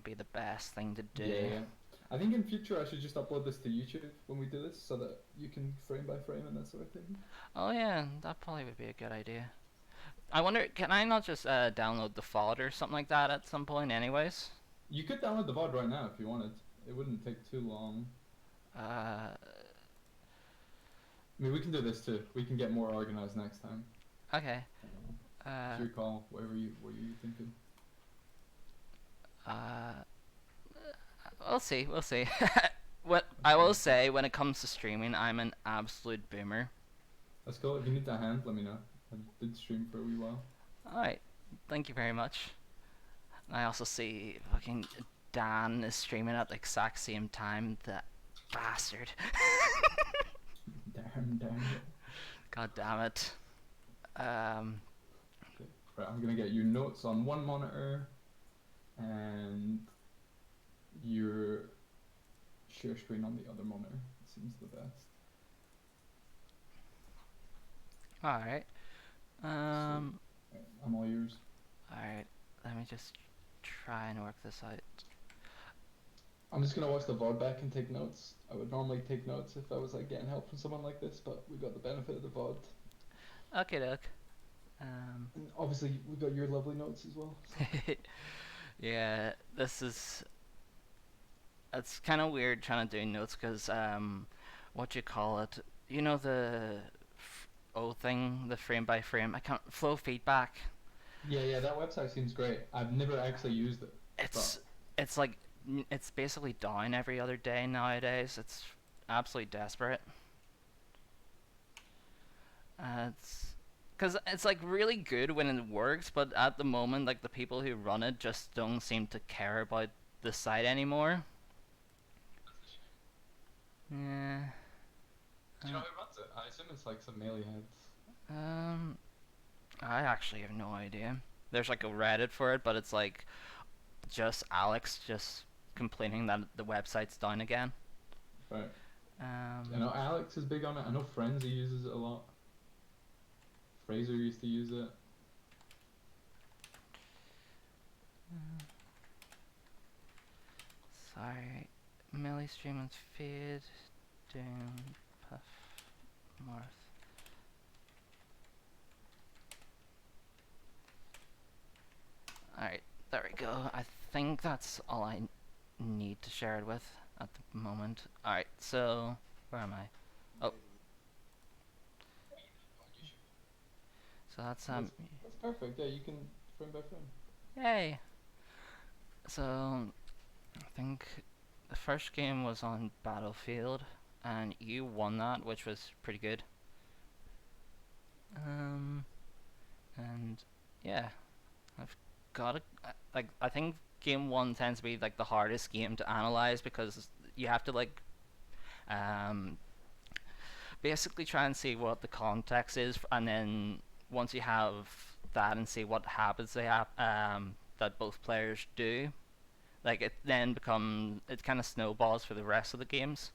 would be the best thing to Yeah, do. yeah. I think in future I should just upload this to YouTube when we do this, so that you can frame by frame and that sort of thing. Oh yeah, that probably would be a good idea. I wonder, can I not just download the file or something like that at some point anyways? You could download the VOD right now if you wanted. It wouldn't take too long. Uh, I mean, we can do this too. We can get more organized next time. okay. It's Uh, your call. What were you thinking? uh, we'll see, we'll see. What I will say, when it comes to streaming, I'm an absolute boomer. Let's go. If you need a hand, let me know. I did stream for a wee while. Alright, thank you very much. I also see fucking Dan is streaming at the exact same time. That bastard. Damn it. God damn it. Okay. Right, I'm gonna get your notes on one monitor and your share screen on the other monitor. It seems the best. Alright. Sweet. Right, I'm all yours. Alright. Let me just try and work this out. I'm just gonna watch the VOD back and take notes. I would normally take notes if I was like getting help from someone like this, but we got the benefit of the VOD. Okay, doke. And obviously we got your lovely notes as well. So. Yeah, this is. It's kind of weird trying to do notes because, what do you call it? You know the O thing, the frame by frame. I can't flow feedback. Yeah, that website seems great. I've never actually used it, It's but it's like it's basically down every other day nowadays. It's absolutely desperate. It's because it's like really good when it works, but at the moment, like the people who run it just don't seem to care about the site anymore. Yeah. do you know who runs it? I assume it's like some melee heads. Um, I actually have no idea. There's like a Reddit for it, but it's like just Alex just complaining that the website's down again. Right. I Um, know Alex is big on it. I know Frenzy uses it a lot. Fraser used to use it. sorry, Millie streaming feed, doom, puff, Marth. Alright, there we go. I think that's all I need to share it with at the moment. Alright, so where am I? Oh, so That's perfect. Yeah, you can frame by frame. yay. So I think the first game was on Battlefield, and you won that, which was pretty good. Um, and yeah, I've got it. Like I think game one tends to be like the hardest game to analyze because you have to like um basically try and see what the context is, and then once you have that and see what habits they have that both players do, like it then become it kind of snowballs for the rest of the games.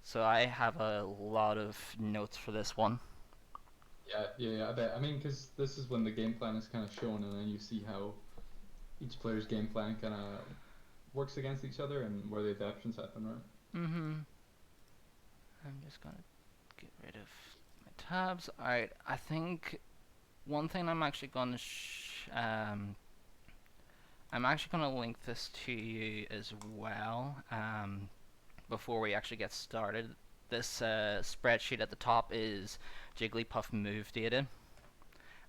So I have a lot of notes for this one. Yeah. I bet. I mean, because this is when the game plan is kind of shown, and then you see how each player's game plan kind of works against each other and where the adaptations happen, right? I'm just gonna get rid of my tabs. Alright, I think one thing I'm actually gonna link this to you as well. Before we actually get started, this spreadsheet at the top is Jigglypuff move data,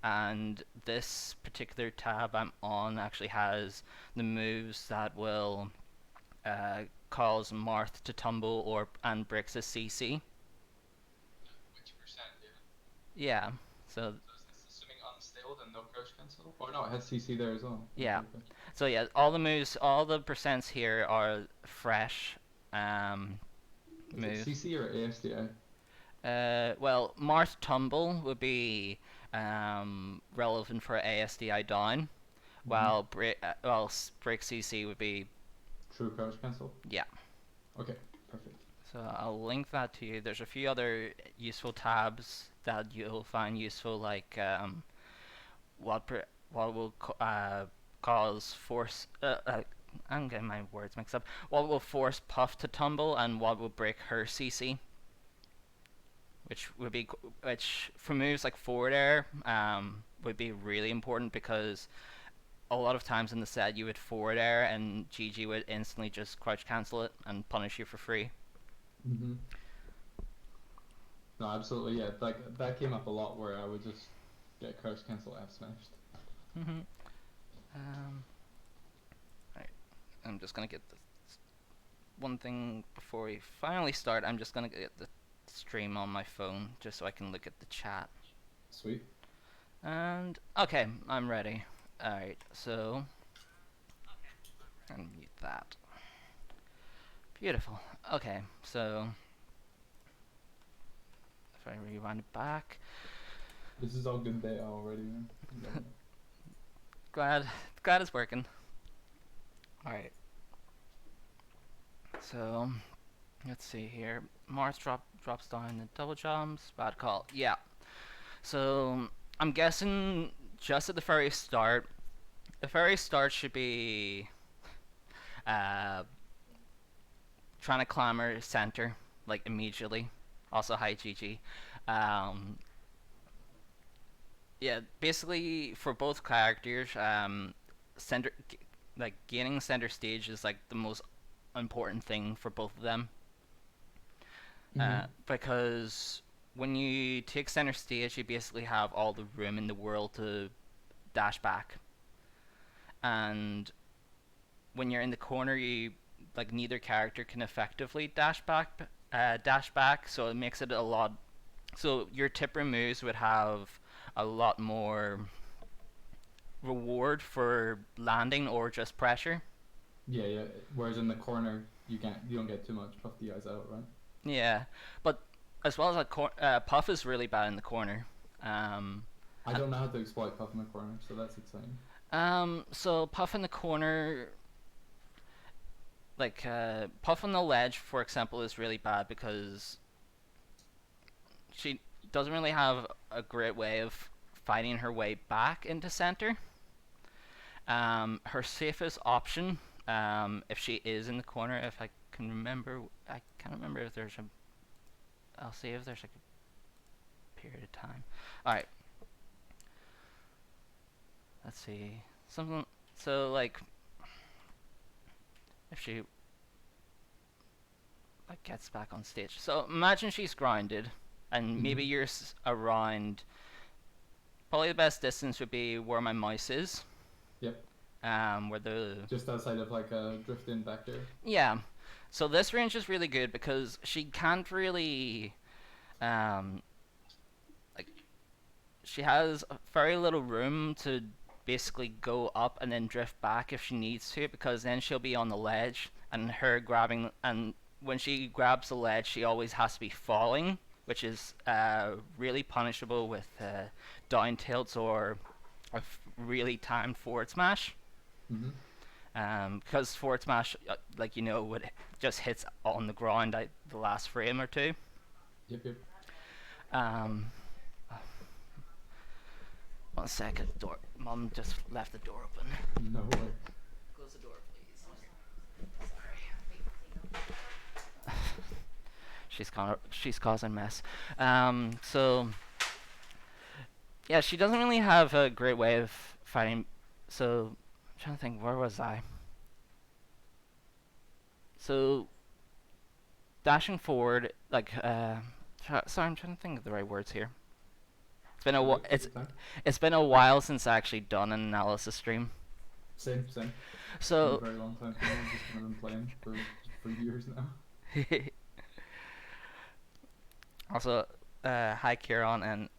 and this particular tab I'm on actually has the moves that will uh, cause Marth to tumble or and bricks a CC. Which percent, yeah. Yeah, so So is this assuming unstable and no crouch cancel? Or no, it has CC there as well. yeah, Okay. so yeah, all the moves, all the percents here are fresh um, Is it moves. CC or ASDI? Well, Marth tumble would be relevant for ASDI down, Mm-hmm. while brick CC would be True crouch cancel? yeah. Okay, perfect. So I'll link that to you. There's a few other useful tabs that you'll find useful, like what will cause force I'm getting my words mixed up. What will force Puff to tumble, and what will break her CC? Which for moves like forward air would be really important because a lot of times in the set you would forward air and GG would instantly just crouch cancel it and punish you for free. Hmm. No, absolutely, yeah. Like that came up a lot where I would just get crouch cancel F smashed. Mm-hmm. Right. I'm just gonna get the one thing before we finally start. I'm just gonna get the stream on my phone just so I can look at the chat. Sweet. And okay, I'm ready. Alright, so unmute that. Beautiful. Okay, so if I rewind it back, This is all good data already, man. glad glad it's working. Alright. So let's see here. Marth drops down the double jumps. Bad call. Yeah. So I'm guessing just at the very start. The very start should be uh, trying to clamber center like immediately. Also, hi GG. Um, yeah, basically for both characters, center like gaining center stage is like the most important thing for both of them. Hmm. Because when you take center stage, you basically have all the room in the world to dash back, and when you're in the corner, you like neither character can effectively dash back, so it makes it a lot. So your tipper moves would have a lot more reward for landing or just pressure. Yeah, yeah. Whereas in the corner, you don't get too much puff the eyes out, right? Yeah, but as well as Puff is really bad in the corner. Um, I don't know how to exploit puff in the corner, so that's exciting. so Puff in the corner, like Puff on the ledge, for example, is really bad because she doesn't really have a great way of fighting her way back into center. Her safest option, if she is in the corner, if I can remember, I can't remember if there's a. I'll see if there's like a period of time. All right, let's see something. So like, if she like gets back on stage, so imagine she's grounded, and maybe Hmm. you're around. Probably the best distance would be where my mouse is. Yep. Where the Just outside of like a drift in back there. yeah. So this range is really good because she can't really um like she has very little room to basically go up and then drift back if she needs to because then she'll be on the ledge and her grabbing and when she grabs the ledge she always has to be falling, which is really punishable with down tilts or a really timed forward smash. Hmm. Because forward smash, like would just hits on the ground at the last frame or two. Yep, yep. Um, one second, door. Mom just left the door open. No way. Close the door, please. Sorry. She's causing mess. So yeah, she doesn't really have a great way of fighting. So I'm trying to think, where was I? So dashing forward, like sorry, I'm trying to think of the right words here. It's been It's a okay. Take it's your time. it's been a while since I actually done an analysis stream. Same, same. It's been a So very long time for me. I've just kind of been playing for years now. also, hi Kieran, and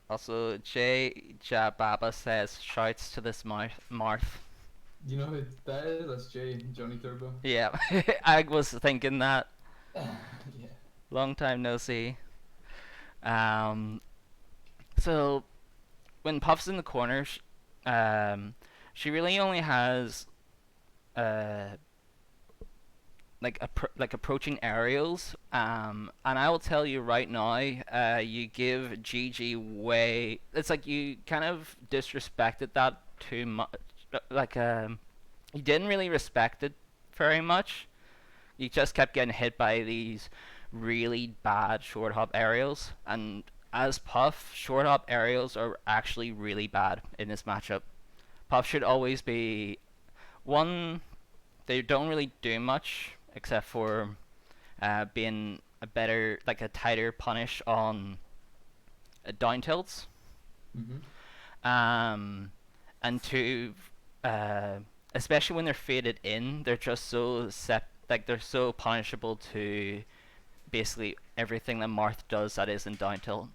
also Jay Jababa says shouts to this Marth. You know who that is? That's Jay, Johnny Turbo. Yeah, I was thinking that. Yeah. Long time no see. Um, so when Puff's in the corner, she really only has uh like approaching aerials. And I will tell you right now, you give GG way. It's like you kind of disrespected that too much. Like he didn't really respect it very much. He just kept getting hit by these really bad short hop aerials, and as Puff, short hop aerials are actually really bad in this matchup. Puff should always be one. They don't really do much except for being a better, like a tighter punish on down tilts. Mm-hmm. Um, and two, uh, especially when they're faded in, they're just so like they're so punishable to basically everything that Marth does that isn't down tilt.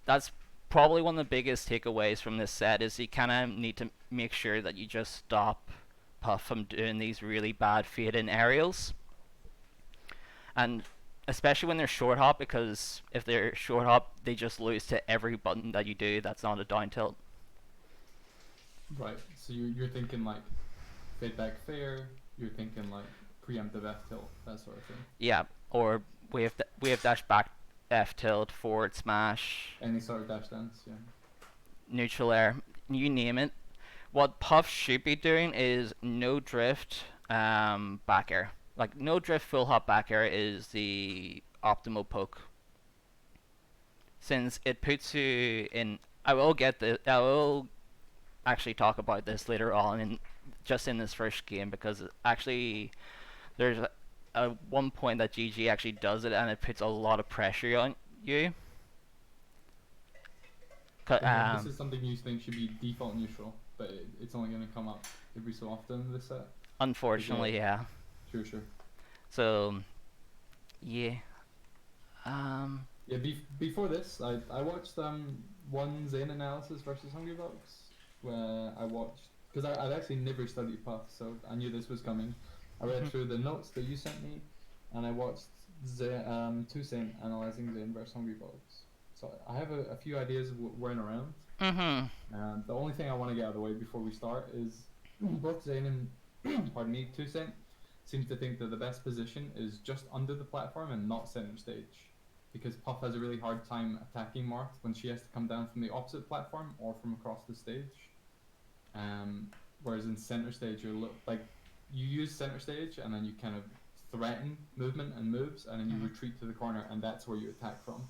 That's probably one of the biggest takeaways from this set is you kind of need to make sure that you just stop Puff from doing these really bad fade in aerials, and especially when they're short hop, because if they're short hop, they just lose to every button that you do that's not a down tilt. Right. So you're thinking like fade back fair. You're thinking like preemptive F tilt, that sort of thing. Yeah, or wave dash back F tilt, forward smash, Any sort of dash dance, yeah. neutral air, you name it. What Puff should be doing is no drift back air. Like no drift full hop back air is the optimal poke, since it puts you in. I will actually talk about this later on in just in this first game, because actually there's a one point that GG actually does it and it puts a lot of pressure on you. And this is something you think should be default neutral, but it's only going to come up every so often in this set. Unfortunately, yeah. Sure, sure. So, yeah. Yeah, before this, I watched one Zane analysis versus Hungrybox, where I watched, because I've actually never studied Puff, so I knew this was coming. I read through the notes that you sent me, and I watched two Zane analyzing Zane versus Hungrybox. So I have a few ideas where and around. Mm-hmm. The only thing I want to get out of the way before we start is both Zane and pardon me, Toussaint seems to think that the best position is just under the platform and not center stage, because Puff has a really hard time attacking Marth when she has to come down from the opposite platform or from across the stage. Whereas in center stage, like you use center stage and then you kind of threaten movement and moves, and then you retreat to the corner, and that's where you attack from.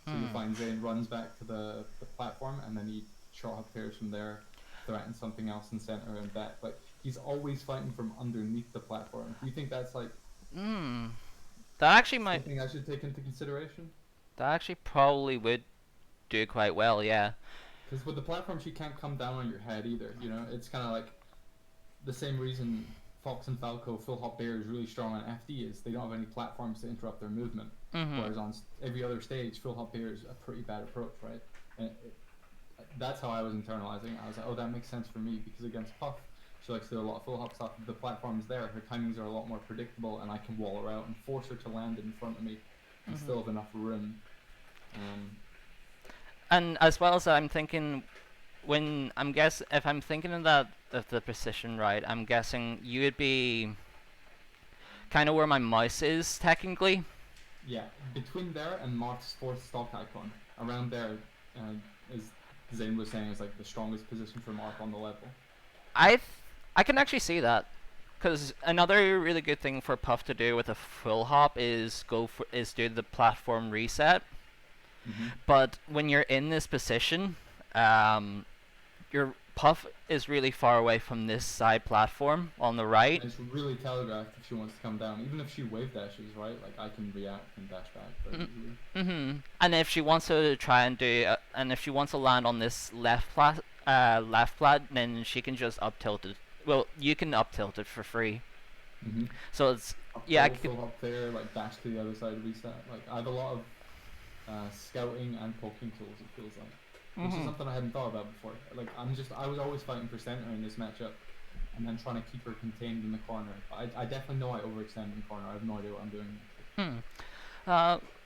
So you'll find Zane runs back to the platform, and then he short hop pairs from there, threatens something else in center and back. Like he's always fighting from underneath the platform. Do you think that's like That actually might. something I should take into consideration? That actually probably would do quite well, yeah. Because with the platform, she can't come down on your head either. You know, it's kind of like the same reason Fox and Falco full hop bear is really strong on FD is they don't have any platforms to interrupt their movement. Whereas on every other stage, full hop bear is a pretty bad approach, right? And that's how I was internalizing. I was like, oh, that makes sense for me, because against Puff, she likes to do a lot of full hop stuff. The platform's there, her timings are a lot more predictable, and I can wall her out and force her to land in front of me and still have enough room. And as well as that, I'm thinking, when I'm guess if I'm thinking of that of the precision right, I'm guessing you would be kind of where my mouse is technically. Yeah, between there and Marth's fourth stock icon, around there, as Zane was saying, is like the strongest position for Marth on the level. I th- I can actually see that, because another really good thing for Puff to do with a full hop is do the platform reset. But when you're in this position, your Puff is really far away from this side platform on the right. And it's really telegraphed if she wants to come down. Even if she wave dashes, right? Like I can react and dash back very easily. And if she wants to try and and if she wants to land on this left plat, then she can just up tilt it. Well, you can up tilt it for free. So it's Up yeah. full up there, like dash to the other side, reset. Like I have a lot of scouting and poking tools. It feels like. Which is something I hadn't thought about before. Like I was always fighting for center in this matchup, and then trying to keep her contained in the corner. I definitely know I overextend in the corner. I have no idea what I'm doing.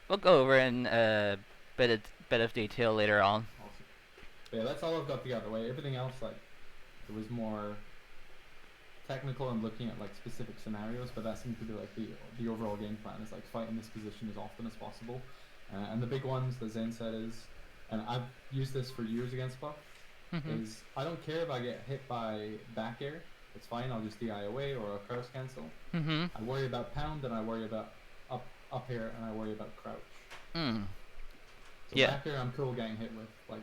We'll go over in a bit of detail later on. Awesome. But yeah, that's all I've got to get out of the way. Everything else, like, it was more technical and looking at like specific scenarios, but that seemed to be like the overall game plan is like fight in this position as often as possible. And the big ones that Zane said is, and I've used this for years against Puff, is I don't care if I get hit by back air It's fine. I'll just DI away or a curse cancel. Mm-hmm. I worry about pound and I worry about up air and I worry about crouch. Mm. So Yeah. back air I'm cool getting hit with. Like,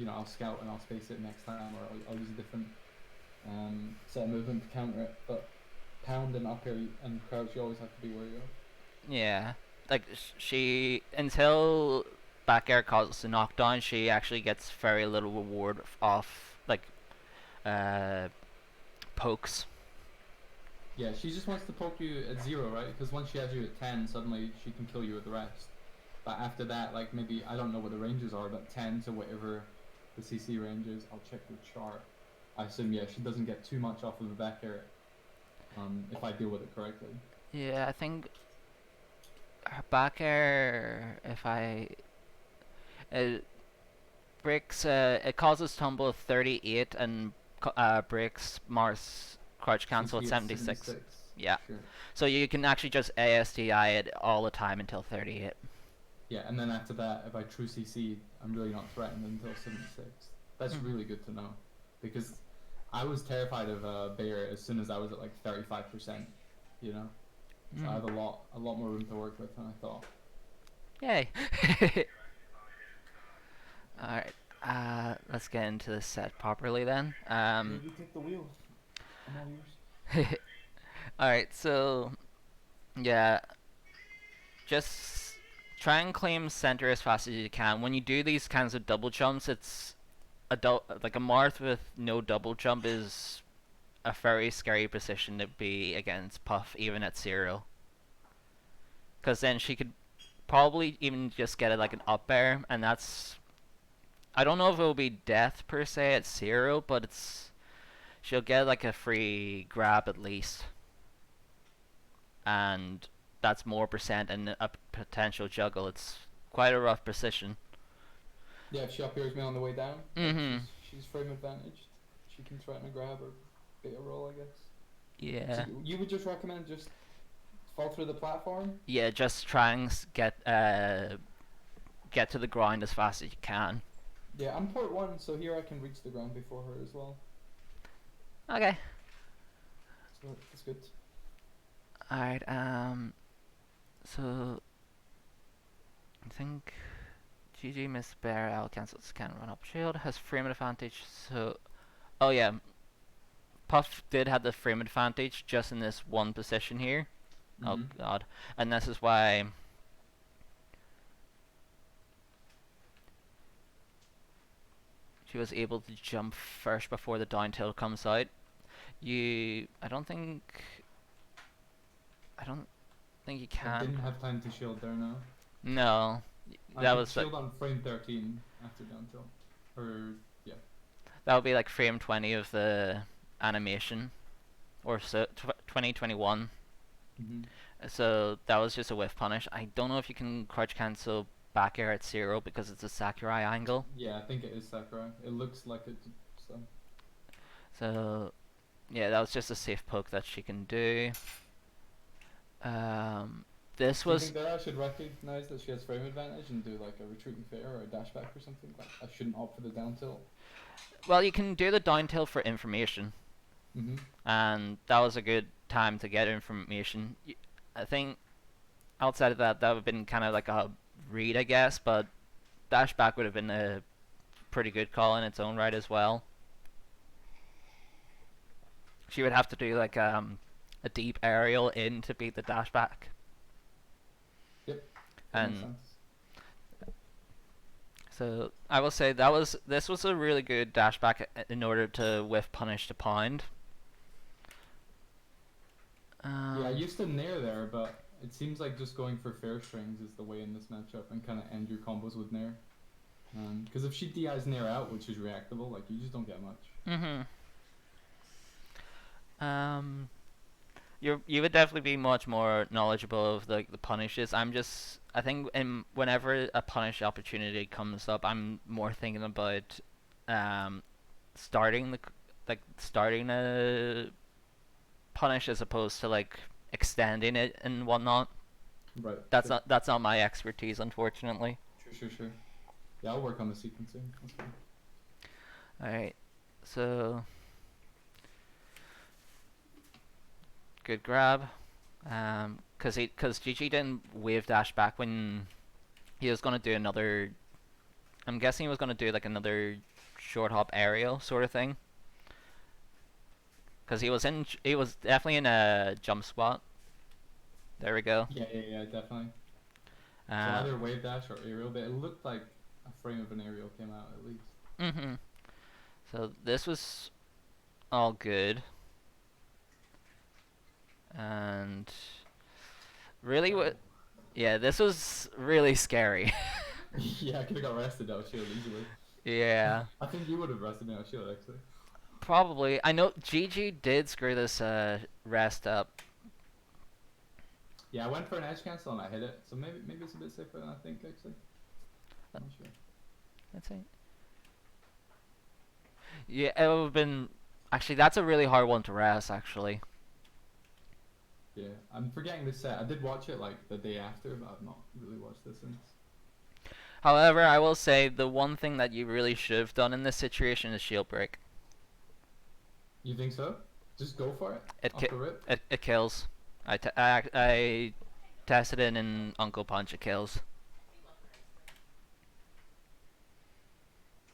I'll scout and I'll space it next time, or I'll use a different set of movement to counter it. But pound and up air and crouch you always have to be wary of. Yeah. Like she until back air causes a knockdown, she actually gets very little reward off like uh pokes. Yeah, she just wants to poke you at 0, right? Because once she has you at 10, suddenly she can kill you with the rest. But after that, like maybe, I don't know what the ranges are, but 10 to whatever the CC range is, I'll check the chart. I assume, yeah, she doesn't get too much off of the back air if I deal with it correctly. Yeah, I think her back air if I it breaks it causes tumble of 38 and breaks Mars crouch cancel at CC at 76. 76. Yeah. Sure. So you can actually just ASDI it all the time until 38. Yeah, and then after that, if I true CC, I'm really not threatened until 76. That's Mm. really good to know. Because I was terrified of Bear as soon as I was at like 35%, you know? So I Mm. have a lot more room to work with than I thought. Yay. Alright. Let's get into this set properly then. You take the wheel. I'm all yours. Alright, so yeah, just try and claim center as fast as you can. When you do these kinds of double jumps, it's like a Marth with no double jump is a very scary position to be against Puff, even at 0. Because then she could probably even just get it like an up air, and that's. I don't know if it will be death per se at 0, but she'll get like a free grab at least. And that's more percent and a potential juggle. It's quite a rough position. Yeah, if she up airs me on the way down, like Mm-hmm. she's frame advantaged. She can threaten a grab or bait a roll, I guess. So Yeah. you would just recommend just fall through the platform? Yeah, just try and get to the ground as fast as you can. Yeah, I'm port 1, so here I can reach the ground before her as well. Okay. So that's good. Alright, so I think GG Miss Bear L cancels can run up shield, has frame advantage, so oh yeah. Puff did have the frame advantage just in this one position here. Oh Mm-hmm. god. And this is why she was able to jump first before the down tilt comes out. I don't think you I can. didn't have time to shield there now. No. I That could was like shield on frame 13 after down tilt. Or, yeah. that would be like frame 20 of the animation or so 2021. Mm-hmm. So that was just a whiff punish. I don't know if you can crouch cancel back air at 0 because it's a Sakurai angle. Yeah, I think it is Sakurai. It looks like it, so. So yeah, that was just a safe poke that she can do. This Do you was think that I should recognize that she has frame advantage and do like a retreating fair or a dashback or something? Like I shouldn't opt for the down tilt. well, you can do the down tilt for information, Mm-hmm. and that was a good time to get information. I think outside of that, that would have been kind of like a read, I guess, but dash back would have been a pretty good call in its own right as well. She would have to do like a deep aerial in to beat the dash back. Yep. That makes And sense. so I will say this was a really good dash back in order to whiff punish to pound. Yeah, I used to nair there, but it seems like just going for fair strings is the way in this matchup and kind of end your combos with nair. Because if she DIs nair out, which is reactable, like you just don't get much. Mm-hmm. You would definitely be much more knowledgeable of the punishes. I think whenever a punish opportunity comes up, I'm more thinking about um starting starting a punish as opposed to like extending it and whatnot. Right. Sure. That's not my expertise, unfortunately. Sure. Yeah, I'll work on the sequencing. That's fine. All right, so Good grab. Cause GG didn't wave dash back when he was gonna do another. I'm guessing he was gonna do like another short hop aerial sort of thing. Cause he was definitely in a jump spot. There we go. Yeah, definitely. So Uh, either wave dash or aerial, but it looked like a frame of an aerial came out at least. mhm. So this was all good, and really Uh what? Yeah, this was really scary. yeah, I could have got arrested out shield easily. Yeah, I think you would have arrested me out shield actually. probably. I know GG did screw this rest up. Yeah, I went for an edge cancel and I hit it, so maybe it's a bit safer than I think actually. I'm not sure. Let's see. Yeah, it would have been. Actually, that's a really hard one to rest. Actually, Yeah, I'm forgetting this set. I did watch it like the day after, but I've not really watched this since. however, I will say the one thing that you really should have done in this situation is shield break. You think so? Just go for it It off the rip. it kills. I tested it in Uncle Punch. It kills.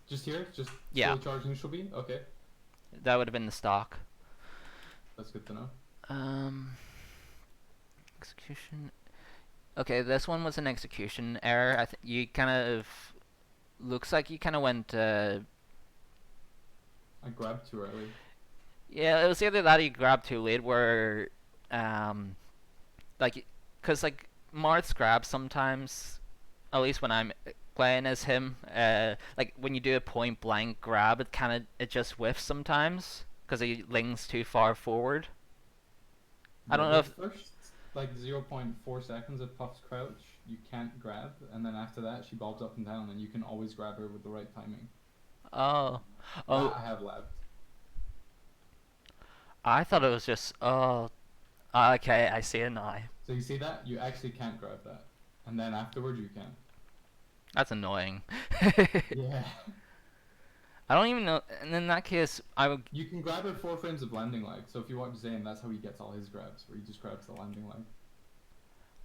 Just here, just Yeah, slowly charge neutral beam. Okay, that would have been the stock. that's good to know. Um, execution. Okay, this one was an execution error. You kind of looks like you kind of went. I grabbed too early. Yeah, it was either that or you grabbed too late, where um, like, cause like Marth's grab sometimes, at least when I'm playing as him, like when you do a point blank grab, it just whiffs sometimes, cause he lings too far forward. I Yeah, don't know the if. first like 0.4 seconds of Puff's crouch, you can't grab, and then after that she bobs up and down, and you can always grab her with the right timing. Oh, That oh, I have labbed. I thought it was just. Oh, okay, I see it now. So you see that? You actually can't grab that, and then afterwards you can. That's annoying. Yeah. I don't even know. And in that case, I would. You can grab at 4 frames of landing lag. So if you watch Zane, that's how he gets all his grabs, where he just grabs the landing lag.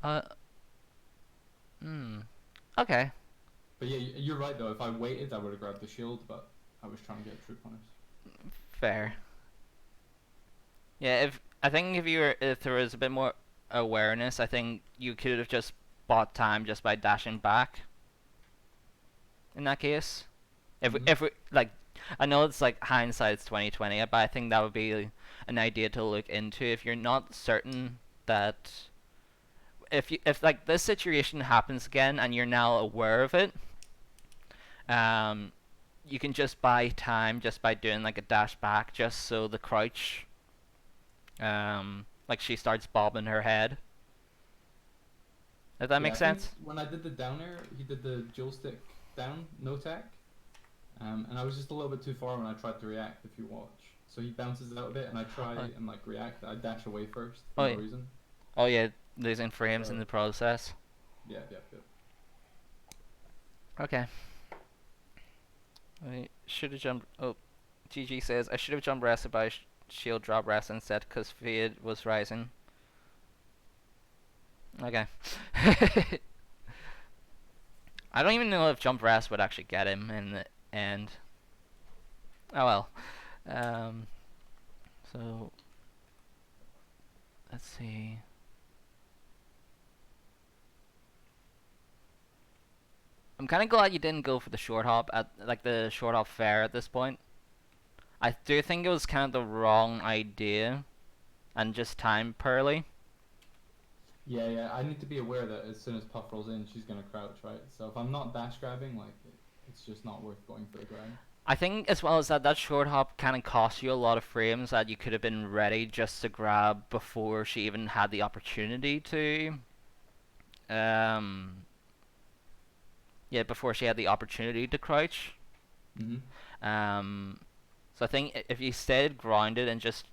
Uh. Hmm. Okay. But yeah, you're right though. If I waited, I would have grabbed the shield, but I was trying to get a true punish. Fair. Yeah. If I think if there was a bit more awareness, I think you could have just bought time just by dashing back. In that case, Mm-hmm. if we like, I know it's like hindsight's 2020, but I think that would be an idea to look into if you're not certain that if like this situation happens again and you're now aware of it, um, you can just buy time just by doing like a dash back, just so the crouch, like she starts bobbing her head. If that Yeah, I makes think sense. when I did the downer, he did the joystick down, no tack, and I was just a little bit too far when I tried to react. If you watch, so he bounces out a bit, and I try Oh, and like react. I dash away first for oh no yeah. reason. Oh yeah, losing frames in So the process. yeah. Okay. I should have jumped. Oh, GG says I should have jumped rested by shield drop rest instead because Fade was rising. Okay. I don't even know if jump rest would actually get him in the end. Oh well. Um. So let's see. I'm kind of glad you didn't go for the short hop at like the short hop fair at this point. I do think it was kind of the wrong idea and just time poorly. Yeah. I need to be aware that as soon as Puff rolls in, she's gonna crouch, right? So if I'm not dash grabbing, like it's just not worth going for the grab. I think as well as that, that short hop kind of cost you a lot of frames that you could have been ready just to grab before she even had the opportunity to. Um, yeah, before she had the opportunity to crouch. Mm-hmm. Um, so I think if you stayed grounded and just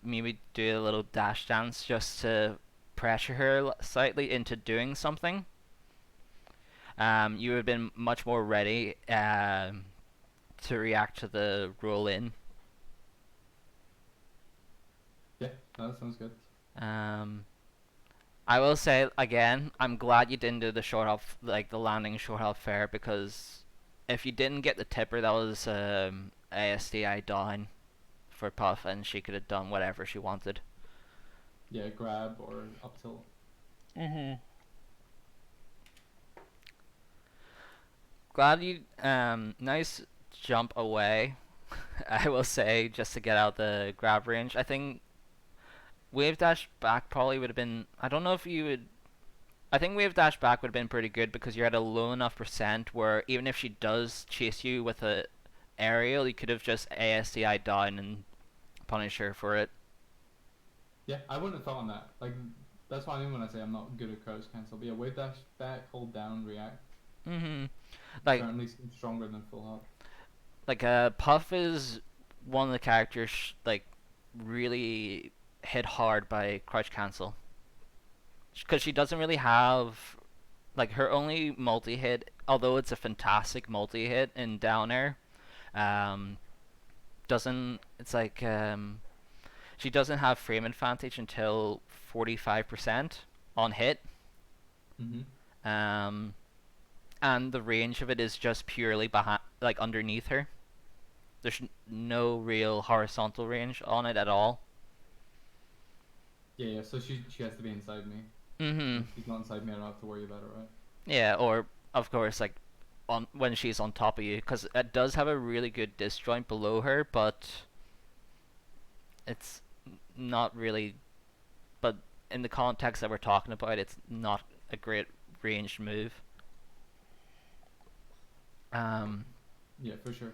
maybe do a little dash dance just to pressure her slightly into doing something, you would have been much more ready to react to the roll in. Yeah. No, that sounds good. Um, I will say again, I'm glad you didn't do the short hop, like the landing short hop fair, because if you didn't get the tipper, that was ASDI down for Puff, and she could have done whatever she wanted. Yeah, grab or up tilt. Mhm. Glad you nice jump away. I will say just to get out the grab range. I think wave dash back probably would have been. I don't know if you would. I think wave dash back would have been pretty good because you're at a low enough percent where even if she does chase you with a aerial, you could have just ASDI down and punish her for it. Yeah, I wouldn't have thought on that. Like, that's what I mean when I say I'm not good at crouch cancel. But yeah, wave dash back, hold down, react. Mhm. Like Certainly seems stronger than full hop. Puff is one of the characters like really hit hard by crouch cancel because she doesn't really have like her only multi hit, although it's a fantastic multi hit in down air. Um, doesn't it's like she doesn't have frame advantage until 45% on hit. Mm-hmm. Um, and the range of it is just purely behind, like underneath her. There's no real horizontal range on it at all. Yeah, yeah. So she has to be inside me, and Mhm. if she's not inside me, I don't have to worry about it, right? Yeah, or of course like on when she's on top of you, because it does have a really good disjoint below her, but it's not really. But in the context that we're talking about, it's not a great ranged move. Um, Yeah, for sure.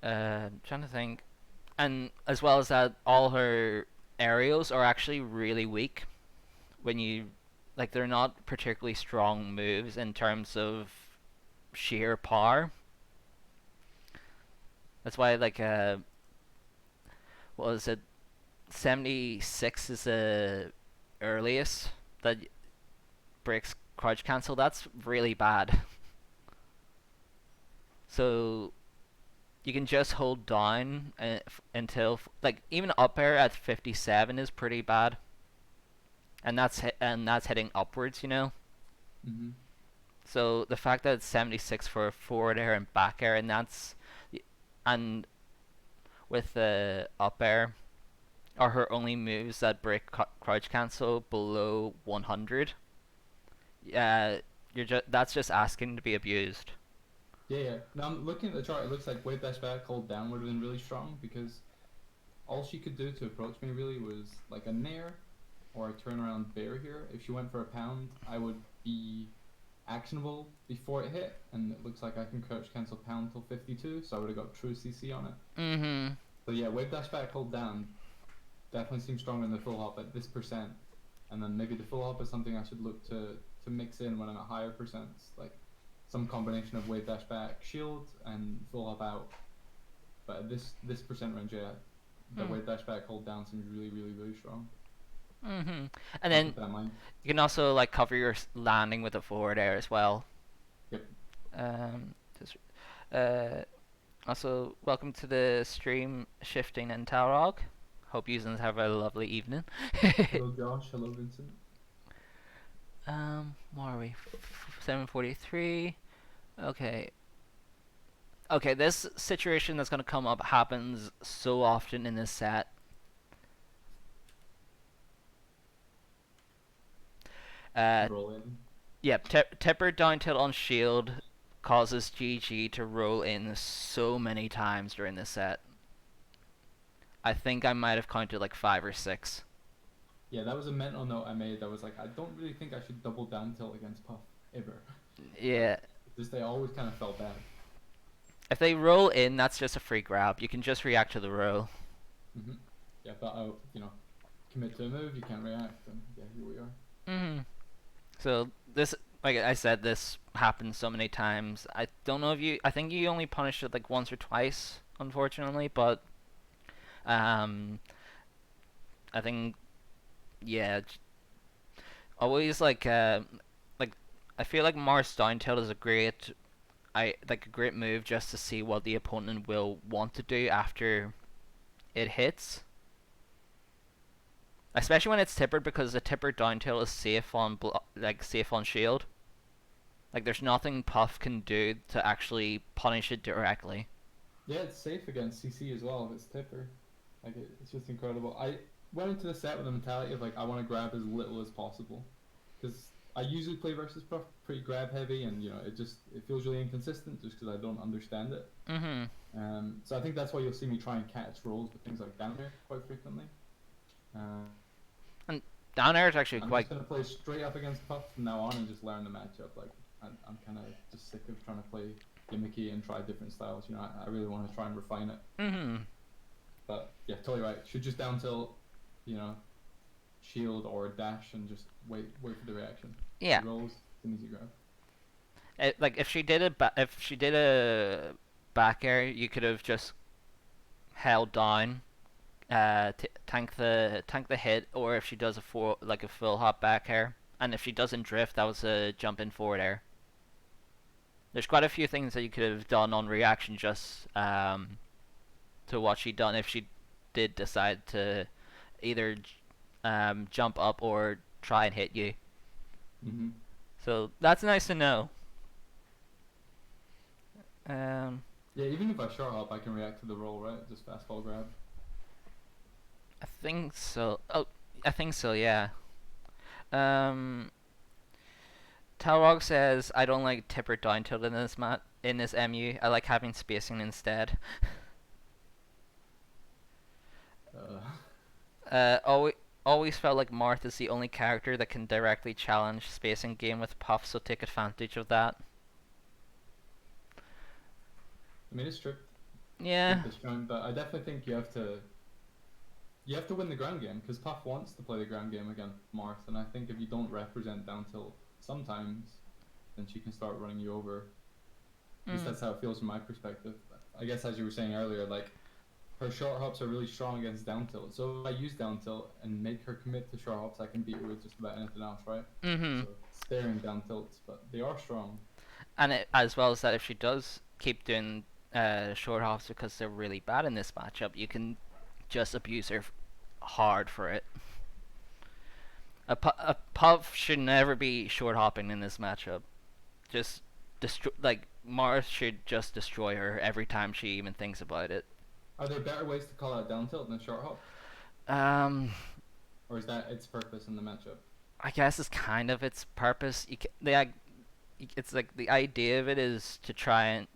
trying to think, and as well as that, all her aerials are actually really weak when you like they're not particularly strong moves in terms of sheer power. That's why what was it 76 is the earliest that breaks crouch cancel. That's really bad. So you can just hold down until like even up air at 57 is pretty bad, and that's hitting upwards, you know. Mm-hmm. So the fact that it's 76 for forward air and back air, and with the up air are her only moves that break crouch cancel below 100. Yeah, that's just asking to be abused. Yeah, yeah. Now I'm looking at the chart. It looks like wave dash back, hold down would have been really strong because all she could do to approach me really was like a nair or a turnaround bear here. If she went for a pound, I would be actionable before it hit, and it looks like I can crouch cancel pound till 52, so I would have got true CC on it. Mm-hmm. So yeah, wave dash back, hold down definitely seems stronger than the full hop at this percent, and then maybe the full hop is something I should look to mix in when I'm at higher percents, like some combination of wave dash back, shield, and full hop out. But at this percent range, yeah, the Mm. wave dash back, hold down seems really really really strong. Mm-hmm. And I'll then keep that in mind. you can also like cover your landing with a forward air as well. Yep. Just, uh, also welcome to the stream, Shifting and Taurog. Hope you have a lovely evening. Hello Josh. Hello Vincent. Where are we? 7:43. Okay. Okay, this situation that's gonna come up happens so often in this set. Uh, Roll in. Yep, Tipper down tilt on shield causes GG to roll in so many times during this set. I think I might have counted like 5 or 6. Yeah, that was a mental note I made. That was like, I don't really think I should double down tilt against Puff ever. Like, Yeah, just they always kind of felt bad. if they roll in, that's just a free grab. You can just react to the roll. Hmm. Yeah, but commit to a move, you can't react, and yeah, here we are. Hmm. So this, like I said, this happens so many times. I don't know if you. I think you only punished it like once or twice, unfortunately. But um, I think yeah, always like I feel like Mars down tilt is a great move just to see what the opponent will want to do after it hits. especially when it's tippered because the tippered down tilt is safe on safe on shield. Like there's nothing Puff can do to actually punish it directly. Yeah, it's safe against CC as well if it's tipper. Like it's just incredible. I went into the set with the mentality of like I want to grab as little as possible, because I usually play versus Puff pretty grab heavy, and it feels really inconsistent just because I don't understand it. Mm-hmm. So I think that's why you'll see me try and catch rolls with things like down air quite frequently. Uh, And down air is actually I'm quite. just gonna play straight up against Puff from now on and just learn the matchup. Like I'm kind of just sick of trying to play gimmicky and try different styles. I really want to try and refine it. Mm-hmm. But yeah, totally right. Should just down tilt, you know, shield or dash and just wait for the reaction. She Yeah. rolls, it's an easy grab. Like if she did a back air, you could have just held down, tank the hit, or if she does a full hop back air, and if she doesn't drift, that was a jump in forward air. There's quite a few things that you could have done on reaction just to what she done if she did decide to either jump up or try and hit you. Mm-hmm. So that's nice to know. Um, Yeah, even if I short hop, I can react to the roll, right? Just fastball grab. I think so. Oh, I think so. Yeah. Um, Talrog says I don't like tipper down tilt in this MU. I like having spacing instead. Uh, Always felt like Marth is the only character that can directly challenge spacing game with Puff, so take advantage of that. I mean, it's true Yeah. with this round, but I definitely think you have to win the ground game because Puff wants to play the ground game against Marth, and I think if you don't represent down tilt sometimes, then she can start running you over. At least that's how it feels from my perspective. I guess as you were saying earlier, like her short hops are really strong against down tilt. So if I use down tilt and make her commit to short hops, I can beat her with just about anything else, right? Mm-hmm. So sparing down tilts, but they are strong. And as well as that, if she does keep doing short hops because they're really bad in this matchup, you can just abuse her hard for it. A Puff should never be short hopping in this matchup. Just destroy, like Marth should just destroy her every time she even thinks about it. Are there better ways to call out down tilt than short hop? Um, Or is that its purpose in the matchup? I guess it's kind of its purpose. It's like the idea of it is to try and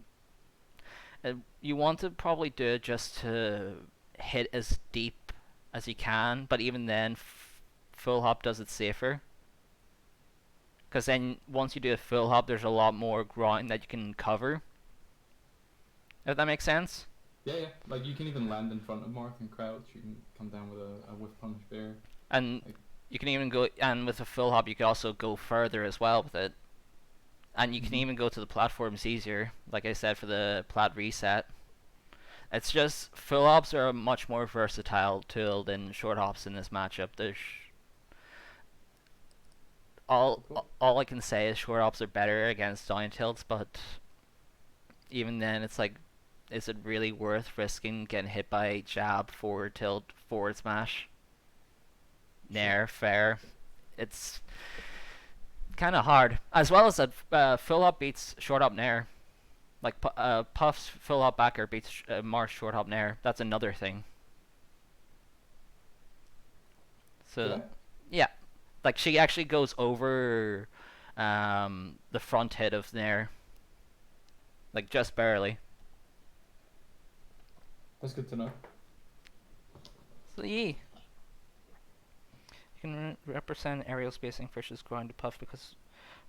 you want to probably do it just to hit as deep as you can, but even then, full hop does it safer. Because then once you do a full hop, there's a lot more ground that you can cover. If that makes sense. Yeah. Like you can even land in front of Marth and crouch. You can come down with a whiff punish bear. And Like, you can even go, and with a full hop, you can also go further as well with it. And you can even go to the platforms easier, like I said, for the plat reset. It's just full hops are a much more versatile tool than short hops in this matchup. There's all I can say is short hops are better against down tilts, but even then, it's like, is it really worth risking getting hit by jab, forward tilt, forward smash? Nair, fair. It's kind of hard. As well as that, full hop beats short hop nair. Like Puff's full hop backer beats Marsh short hop nair. That's another thing. So, yeah, like she actually goes over the front hit of nair, like just barely. That's good to know. So yeah. You can represent aerial spacing versus ground to Puff because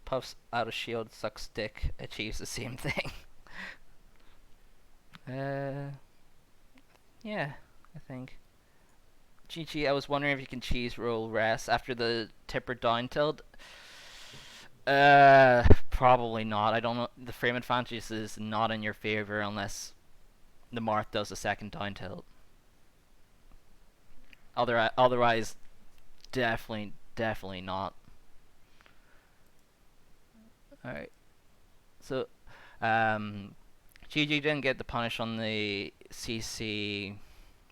Puff's out of shield sucks dick achieves the same thing. Yeah, I think. GG, I was wondering if you can cheese roll rest after the tipper down tilt. Probably not. I don't know. The frame advantage is not in your favor unless the Marth does a second down tilt. Otherwise, definitely not. Alright. So, GG didn't get the punish on the CC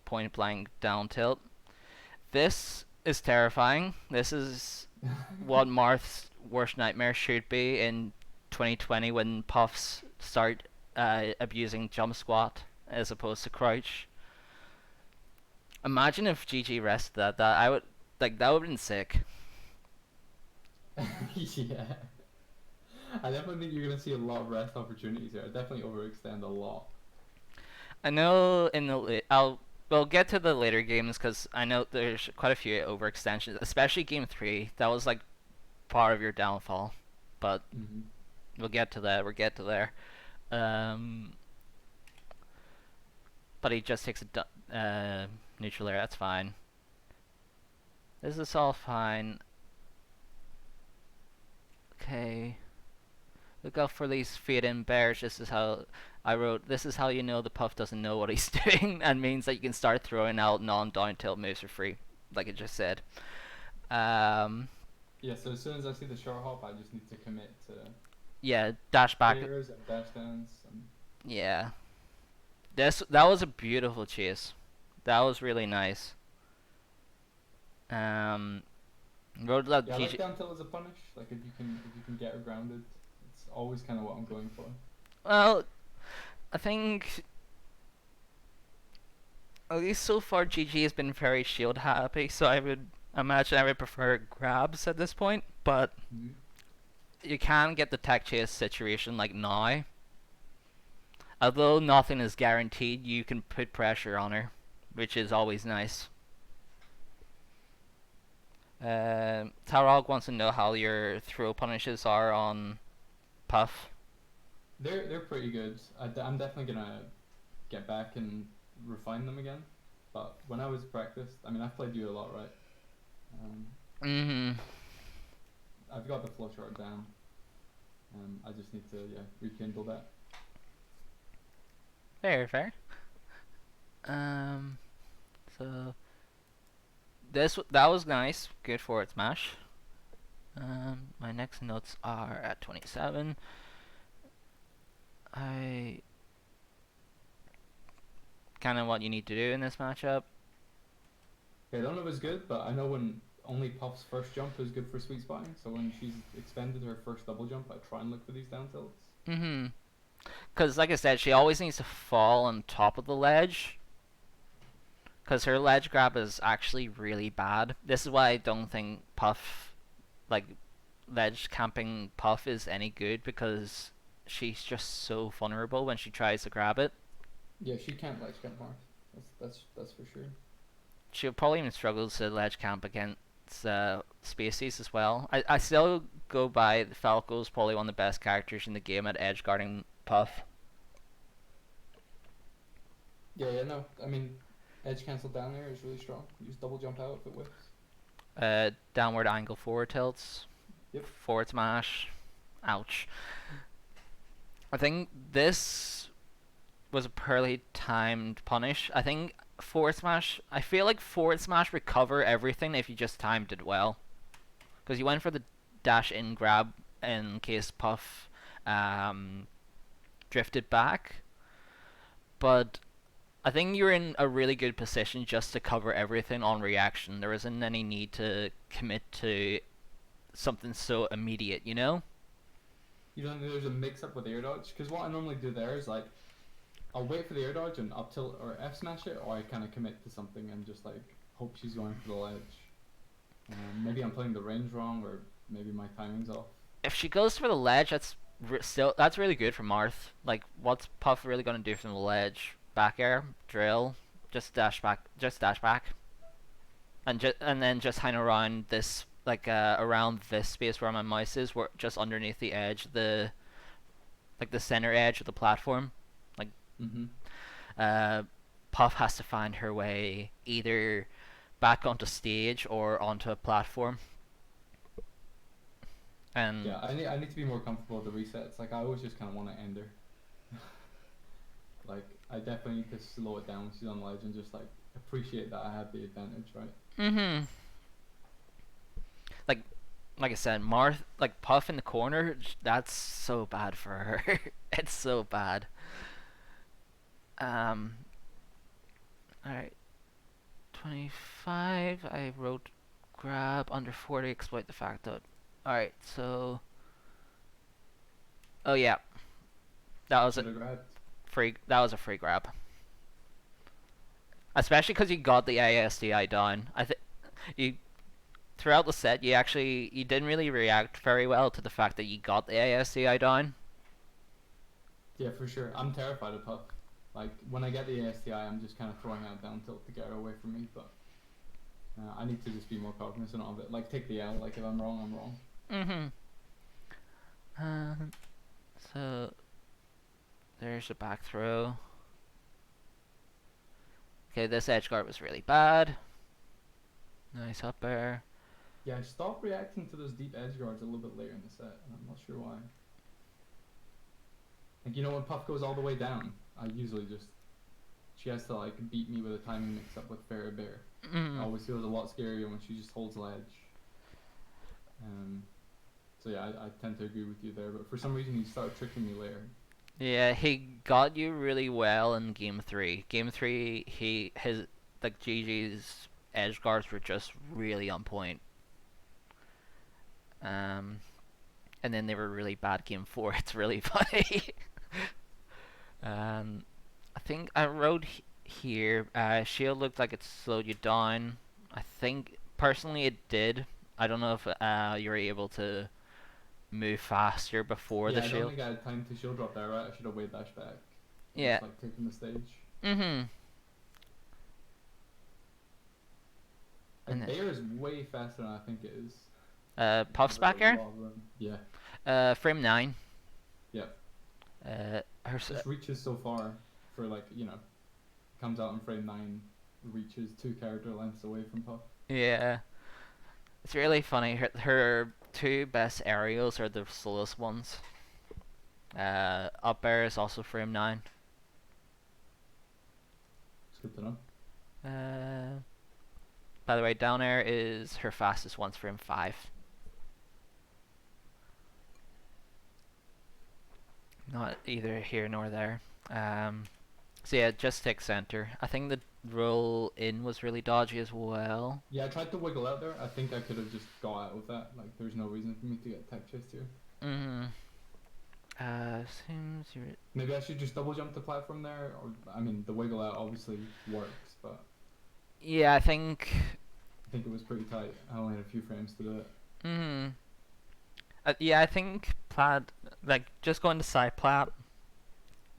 point blank down tilt. This is terrifying. This is what Marth's worst nightmare should be in 2020 when Puffs start abusing jump squat as opposed to crouch. Imagine if GG rested that. That I would like. That would have been sick. Yeah. I definitely think you're gonna see a lot of rest opportunities here. I definitely overextend a lot. I know in the I'll we'll get to the later games because I know there's quite a few overextensions, especially game three. That was like part of your downfall, but Hmm. we'll get to that. We'll get to there. Um, but he just takes a neutral air. That's fine. This is all fine. Okay. Look out for these feed-in bears. This is how I wrote. This is how you know the Puff doesn't know what he's doing, and means that you can start throwing out non-down tilt moves for free, like I just said. Um, Yeah, so as soon as I see the short hop, I just need to commit to yeah, dash back. pairs and dash downs. And Yeah, that was a beautiful chase. That was really nice. Um, Road Lab yeah, I like GG. down tilt as a punish. Like if you can get her grounded, it's always kind of what I'm going for. Well, I think at least so far GG has been very shield happy, so I would imagine I would prefer grabs at this point, but Mm-hmm. you can get the tech chase situation like now. Although nothing is guaranteed, you can put pressure on her, which is always nice. Tarog wants to know how your throw punishes are on Puff. They're pretty good. I'm definitely gonna get back and refine them again. But when I was practiced, I mean, I've played you a lot, right? Um, Mm-hmm. I've got the flow chart down. I just need to rekindle that. Fair, fair. Um, so that was nice. Good forward smash. My next notes are at 27. I kind of what you need to do in this matchup. Okay, I don't know if it's good, but I know when only Puff's first jump is good for sweet spotting. So when she's expended her first double jump, I try and look for these down tilts. Mm-hmm. Because, like I said, she always needs to fall on top of the ledge. Because her ledge grab is actually really bad. This is why I don't think Puff, like, ledge camping Puff is any good. Because she's just so vulnerable when she tries to grab it. Yeah, she can't ledge camp Marth. That's for sure. She'll probably even struggle to ledge camp against Spacies as well. I still go by Falco's probably one of the best characters in the game at edge guarding Puff. Yeah, no. I mean, edge cancel down there is really strong. Use double jump out if it whips. Downward angle forward tilts. Yep. Forward smash. Ouch. I think this was a poorly timed punish. I think forward smash. I feel like forward smash recover everything if you just timed it well. Because you went for the dash in grab in case Puff um, drifted back. But I think you're in a really good position just to cover everything on reaction. There isn't any need to commit to something so immediate, you know? You don't think there's a mix up with air dodge? Because what I normally do there is like, I'll wait for the air dodge and up tilt or F smash it, or I kind of commit to something and just like hope she's going for the ledge. Maybe I'm playing the range wrong, or maybe my timing's off. If she goes for the ledge, that's really good for Marth. Like, what's Puff really gonna do from the ledge? Back air, drill, just dash back, and then just hang around this around this space where my mouse is, where just underneath the edge, the center edge of the platform. Like, Mm-hmm. uh, Puff has to find her way either back onto stage or onto a platform. And Yeah, I need to be more comfortable with the resets. Like I always just kind of want to end her. Like I definitely need to slow it down when she's on ledge and just like appreciate that I have the advantage, right? mm-hmm. Like like I said, Marth, like Puff in the corner, that's so bad for her. It's so bad. Um, all right, 25. I wrote grab under 40, exploit the fact that. Alright, so. Oh, yeah. That was a Should have grabbed. That was a free grab. Especially because you got the ASDI down. I think you throughout the set you didn't really react very well to the fact that you got the ASDI down. Yeah, for sure. I'm terrified of Puff. Like, when I get the ASTI, I'm just kind of throwing out down tilt to get her away from me, but I need to just be more cognizant of it. Like, take the L. Like, if I'm wrong, I'm wrong. So there's a back throw. Okay, this edge guard was really bad. Nice up air. Yeah, I stopped reacting to those deep edge guards a little bit later in the set, and I'm not sure why. Like, when Puff goes all the way down, I usually just... She has to, like, beat me with a timing mix-up with Fairy Bear. It always feels a lot scarier when she just holds ledge. So yeah, I tend to agree with you there, but for some reason he started tricking me later. Yeah, he got you really well in game 3. Game 3, his like GG's edge guards were just really on point. And then they were really bad game 4. It's really funny. I think I wrote here, shield looked like it slowed you down. I think personally it did. I don't know if you were able to move faster before Yeah, the I don't shield. think I had time to shield drop there, right? I should have waited dash back. Yeah. Just, like, taking the stage. And Like, then, Bear is way faster than I think it is. Puff's There's back a air. lot of room. Yeah. Frame 9. Yep. Her Just reaches so far for, like, comes out in frame 9, reaches 2 character lengths away from Puff. Yeah. It's really funny. Her two best aerials are the slowest ones. Up air is also frame 9. It's good to know. By the way, down air is her fastest one's frame 5. Not either here nor there. So yeah, just take center. I think the roll in was really dodgy as well. Yeah, I tried to wiggle out there. I think I could have just got out with that. Like, there's no reason for me to get tech chased here. Seems you're... Maybe I should just double jump the platform there, or I mean, the wiggle out obviously works, but Yeah, I think it was pretty tight. I only had a few frames to do it. yeah, I think plat, like, just going to side plat,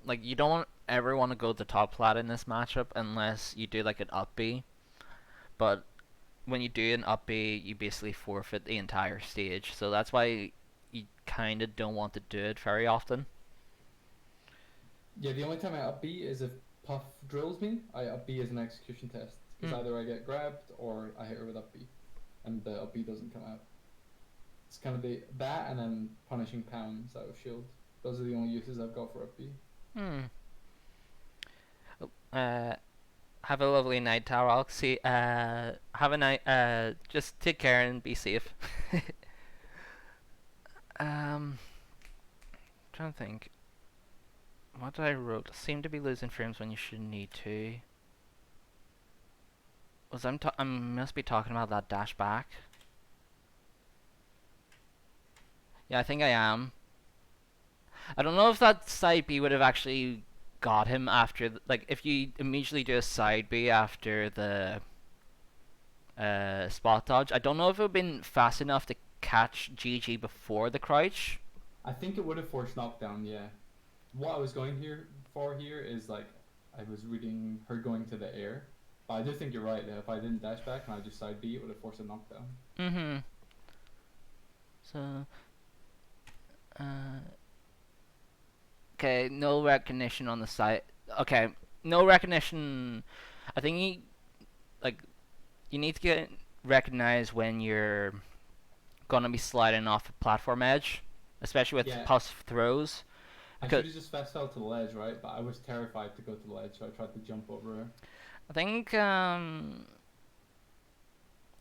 like, you don't ever want to go to top plat in this matchup unless you do like an up B. But when you do an up B, you basically forfeit the entire stage. So that's why you kind of don't want to do it very often. Yeah, the only time I up B is if Puff drills me. I up B as an execution test, because either I get grabbed or I hit her with up B, and the up B doesn't come out. It's kind of that and then punishing pounds out of shield. Those are the only uses I've got for up B. Have a lovely night, Tower. I'll see. Have a night. Just take care and be safe. Trying to think. What did I wrote? Seem to be losing frames when you shouldn't need to. I must be talking about that dash back. Yeah, I think I am. I don't know if that side B would have actually got him after, like, if you immediately do a side B after the spot dodge. I don't know if it would have been fast enough to catch GG before the crouch. I think it would have forced knockdown, yeah. What I was going for here is, like, I was reading her going to the air. But I do think you're right, if I didn't dash back and I just side B, it would have forced a knockdown. So, okay, no recognition on the side. Okay, no recognition. I think you need to get recognized when you're gonna be sliding off a platform edge, especially with pulse throws. I should have just fast fell to the ledge, right? But I was terrified to go to the ledge, so I tried to jump over her. I think it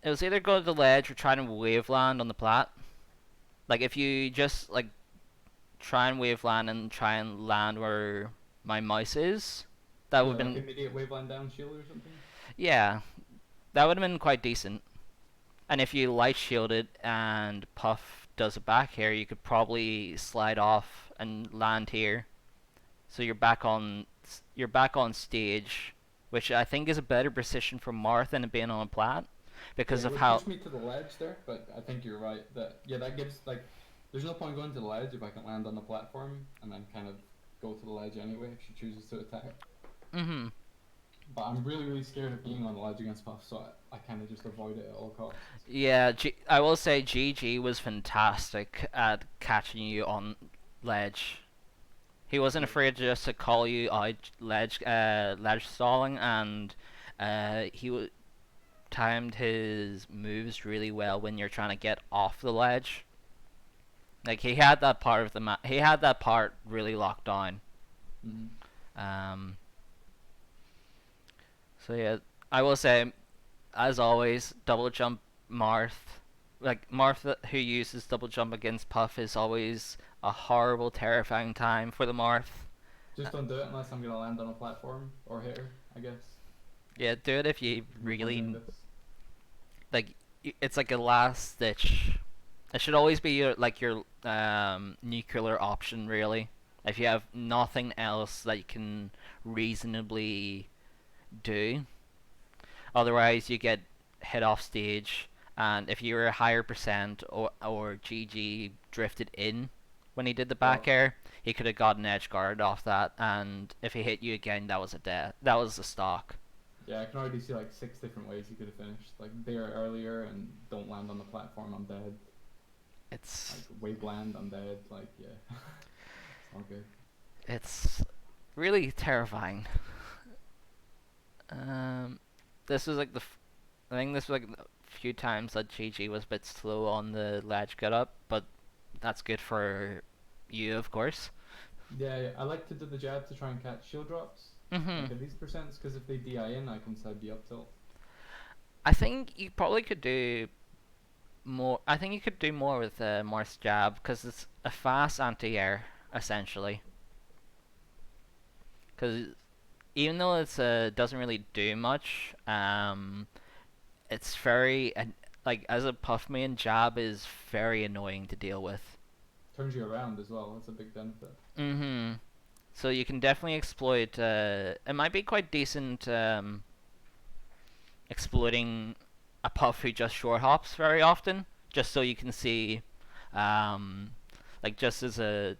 was either go to the ledge or try to wave land on the plat. Like, if you just like try and wave land and try and land where my mouse is, that would have been immediate wave land down shield or something. Yeah, that would have been quite decent. And if you light shield it and Puff does a back air, you could probably slide off and land here. So you're back on stage, which I think is a better position for Marth than being on a plat Yeah, because it of would how. push me to the ledge there, but I think you're right that yeah, that gives like there's no point going to the ledge if I can land on the platform and then kind of go to the ledge anyway if she chooses to attack. Mhm. But I'm really scared of being on the ledge against Puff, so I kind of just avoid it at all costs. Yeah, I will say GG was fantastic at catching you on ledge. He wasn't Yeah, afraid just to call you out ledge stalling, and timed his moves really well when you're trying to get off the ledge. Like he had that part of the map. He had that part really locked down. mm-hmm. Um, so yeah, I will say, as always, double jump Marth. Like Marth who uses double jump against Puff is always a horrible, terrifying time for the Marth. Just don't do it unless I'm gonna land on a platform or hit her, I guess. Yeah, do it if you There's no point doing really this. like. It's like a last stitch. It should always be your nuclear option, really. If you have nothing else that you can reasonably do, otherwise you get hit off stage. And if you were a higher percent or GG drifted in when he did the back Well, air, he could have gotten edge guard off that. And if he hit you again, that was a death. That was a stock. yeah, I can already see like 6 different ways he could have finished. Like there earlier and don't land on the platform, I'm dead. Like It's wave land, I'm dead. Like yeah, it's not good. it's really terrifying. Um, this was like I think this was like the few times that GG was a bit slow on the ledge get up, but that's good for you, of course. Yeah, I like to do the jab to try and catch shield drops. Mhm. Like at these percents, because if they DI in, I can side B up tilt. I think you probably could do more. I think you could do more with Morse jab because it's a fast anti-air essentially. Because even though it's doesn't really do much, it's very like as a puff main, jab is very annoying to deal with. Turns you around as well. That's a big benefit. Mhm. So you can definitely exploit. It might be quite decent exploiting a puff who just short hops very often, just so you can see, um, like just as a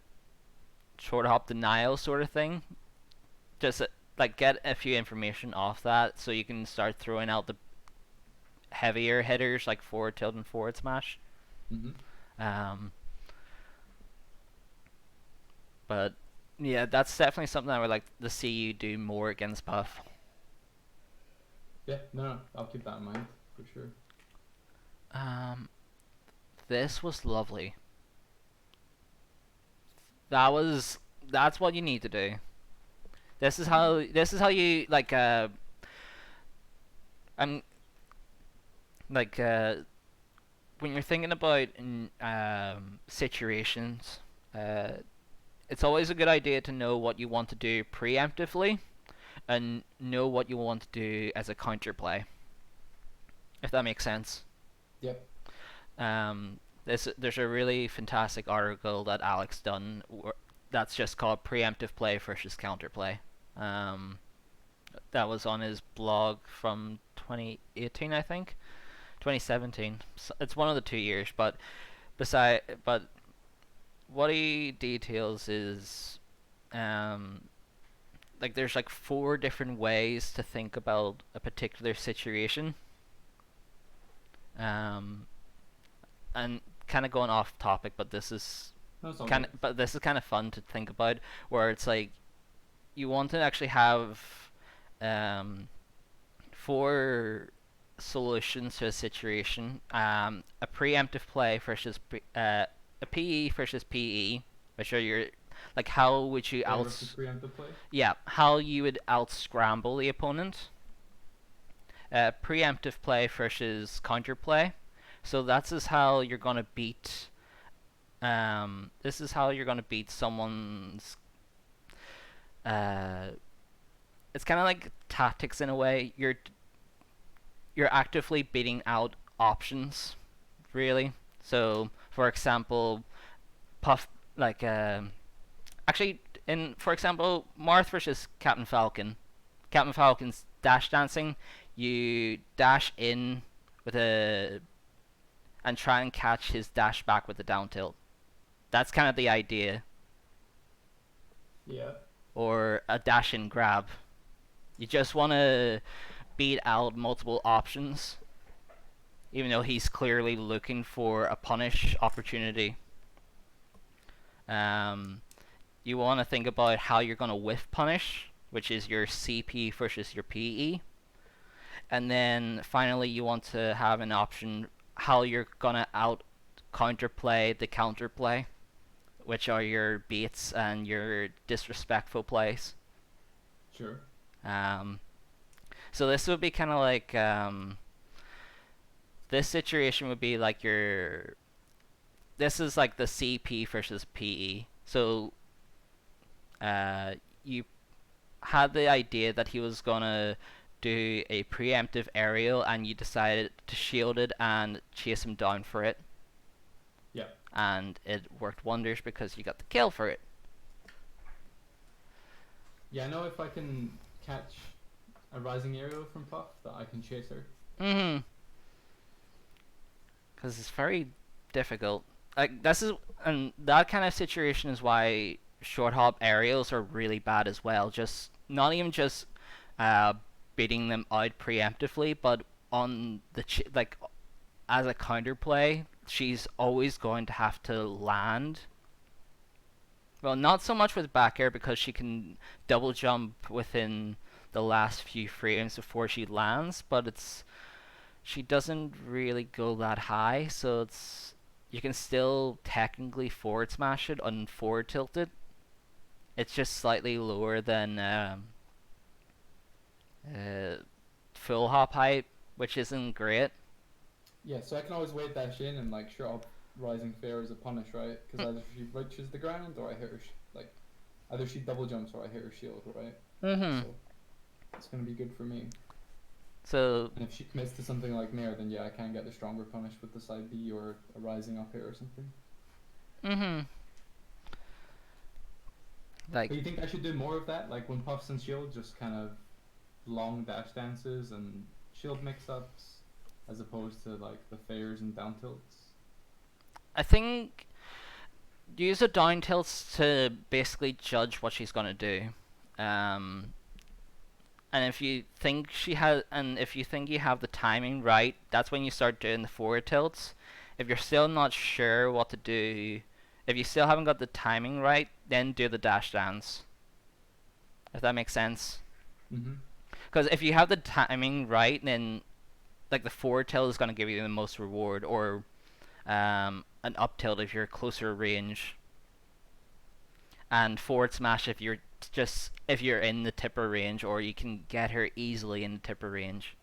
short hop denial sort of thing. Just like get a few information off that, so you can start throwing out the heavier hitters like forward tilt and forward smash. Mm-hmm. Um, but yeah, that's definitely something I would like to see you do more against Puff. Yeah, no, I'll keep that in mind for sure. Um, this was lovely. That's what you need to do. This is how you like I'm like when you're thinking about situations, uh, it's always a good idea to know what you want to do preemptively and know what you want to do as a counterplay, if that makes sense. Yep. There's a really fantastic article that Alex done that's just called preemptive play versus counterplay. Um, that was on his blog from 2018, I think, 2017. It's one of the 2 years, but what he details is um, like there's like 4 different ways to think about a particular situation. Um, and kind of going off topic, but That's all good. this is kind of fun to think about, where it's like you want to actually have um, 4 solutions to a situation. A preemptive play versus a PE versus PE, which are your like how would you Play versus preemptive play. yeah, how you would out scramble the opponent. Preemptive play versus counterplay. So that's is how you're gonna beat. This is how you're gonna beat someone's. Uh, it's kind of like tactics in a way. You're actively beating out options, really. So, for example, Puff, like, actually, in for example, Marth versus Captain Falcon. Captain Falcon's dash dancing, you dash in with a and try and catch his dash back with the down tilt. That's kind of the idea. Yeah. Or a dash in grab. You just want to beat out multiple options, even though he's clearly looking for a punish opportunity. Um, you want to think about how you're going to whiff punish, which is your CP versus your PE. And then finally, you want to have an option how you're going to out counterplay the counterplay, which are your baits and your disrespectful plays. Sure. Um, so this would be kind of like this situation would be like your this is like the CP versus PE. So you had the idea that he was gonna do a preemptive aerial, and you decided to shield it and chase him down for it, Yeah. and it worked wonders because you got the kill for it. Yeah, I know if I can catch a rising aerial from Puff, that I can chase her. Mm-hmm. Because it's very difficult. Like this is, and that kind of situation is why short hop aerials are really bad as well. Just not even just uh, beating them out preemptively, but on the like as a counterplay, she's always going to have to land. Well, not so much with back air because she can double jump within the last few frames before she lands, but it's she doesn't really go that high, so it's you can still technically forward smash it and forward tilt it. It's just slightly lower than uh, full hop height, which isn't great. Yeah, so I can always wait dash in and like shut up rising fair as a punish, right? Because either she reaches the ground or I hit her. Like either she double jumps or I hit her shield, right? Mm-hmm. So it's gonna be good for me. So And if she commits to something like Nair, then yeah, I can get the stronger punish with the side B or a rising up here or something. mm-hmm. Like But you think I should do more of that? Like when Puffs and Shield, just kind of long dash dances and shield mix-ups, as opposed to like the fairs and down tilts? I think use the down tilts to basically judge what she's gonna do. Um, and if you think you have the timing right, that's when you start doing the forward tilts. If you're still not sure what to do, if you still haven't got the timing right, then do the dash dance. If that makes sense. Mm-hmm. Because if you have the timing right, then like the forward tilt is gonna give you the most reward, or an up tilt if you're closer range, and forward smash if you're in the tipper range, or you can get her easily in the tipper range.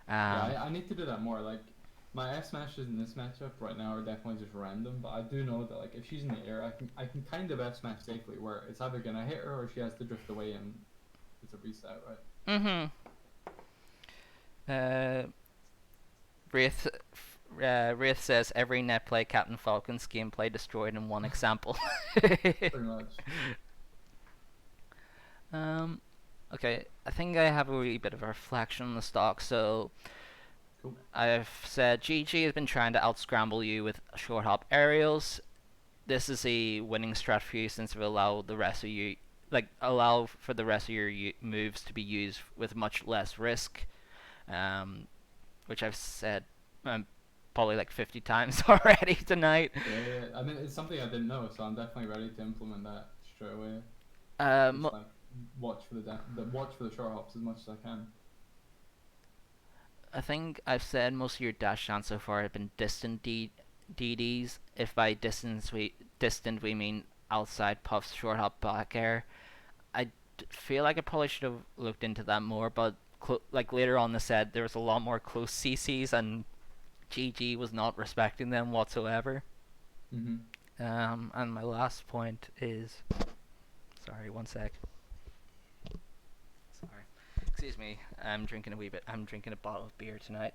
Yeah, Um, I need to do that more. Like my F smashes in this matchup right now are definitely just random, but I do know that like if she's in the air, I can kind of F smash safely where it's either gonna hit her or she has to drift away and it's a reset, right? mm-hmm. Uh, Wraith, Wraith says every net play Captain Falcon's gameplay destroyed in one example. Pretty much. um, okay, I think I have a wee bit of a reflection on the stock. So Cool. I've said GG has been trying to outscramble you with short hop aerials. This is a winning strat for you since it will allow the rest of you allow for the rest of your moves to be used with much less risk, which I've said probably like 50 times already tonight. Yeah. I mean, it's something I didn't know, so I'm definitely ready to implement that straight away. Um, Just like watch for watch for the short hops as much as I can. I think I've said most of your dash downs so far have been distant DDs. If by distant we mean outside puffs, short hop, back air. I feel like I probably should have looked into that more, but like later on the set, there was a lot more close CCs, and GG was not respecting them whatsoever. Mm-hmm. And my last point is, sorry, one sec. Sorry, excuse me. I'm drinking a bottle of beer tonight.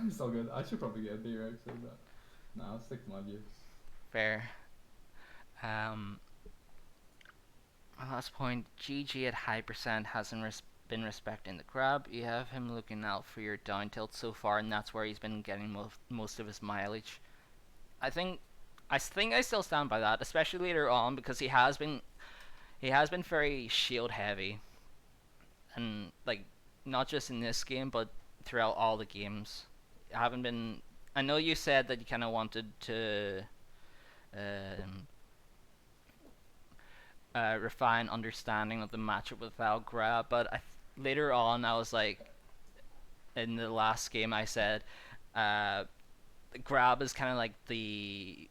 It's all good. I should probably get a beer actually, but no, I'll stick to my views. Fair. Um, my last point, GG at high percent hasn't been respecting the grab. You have him looking out for your down tilt so far, and that's where he's been getting most of his mileage. I think I still stand by that, especially later on because he has been very shield heavy, and like not just in this game but throughout all the games. I haven't been. I know you said that you kind of wanted to um, refine understanding of the matchup without grab, but later on I was like, in the last game I said, uh, grab is kind of like the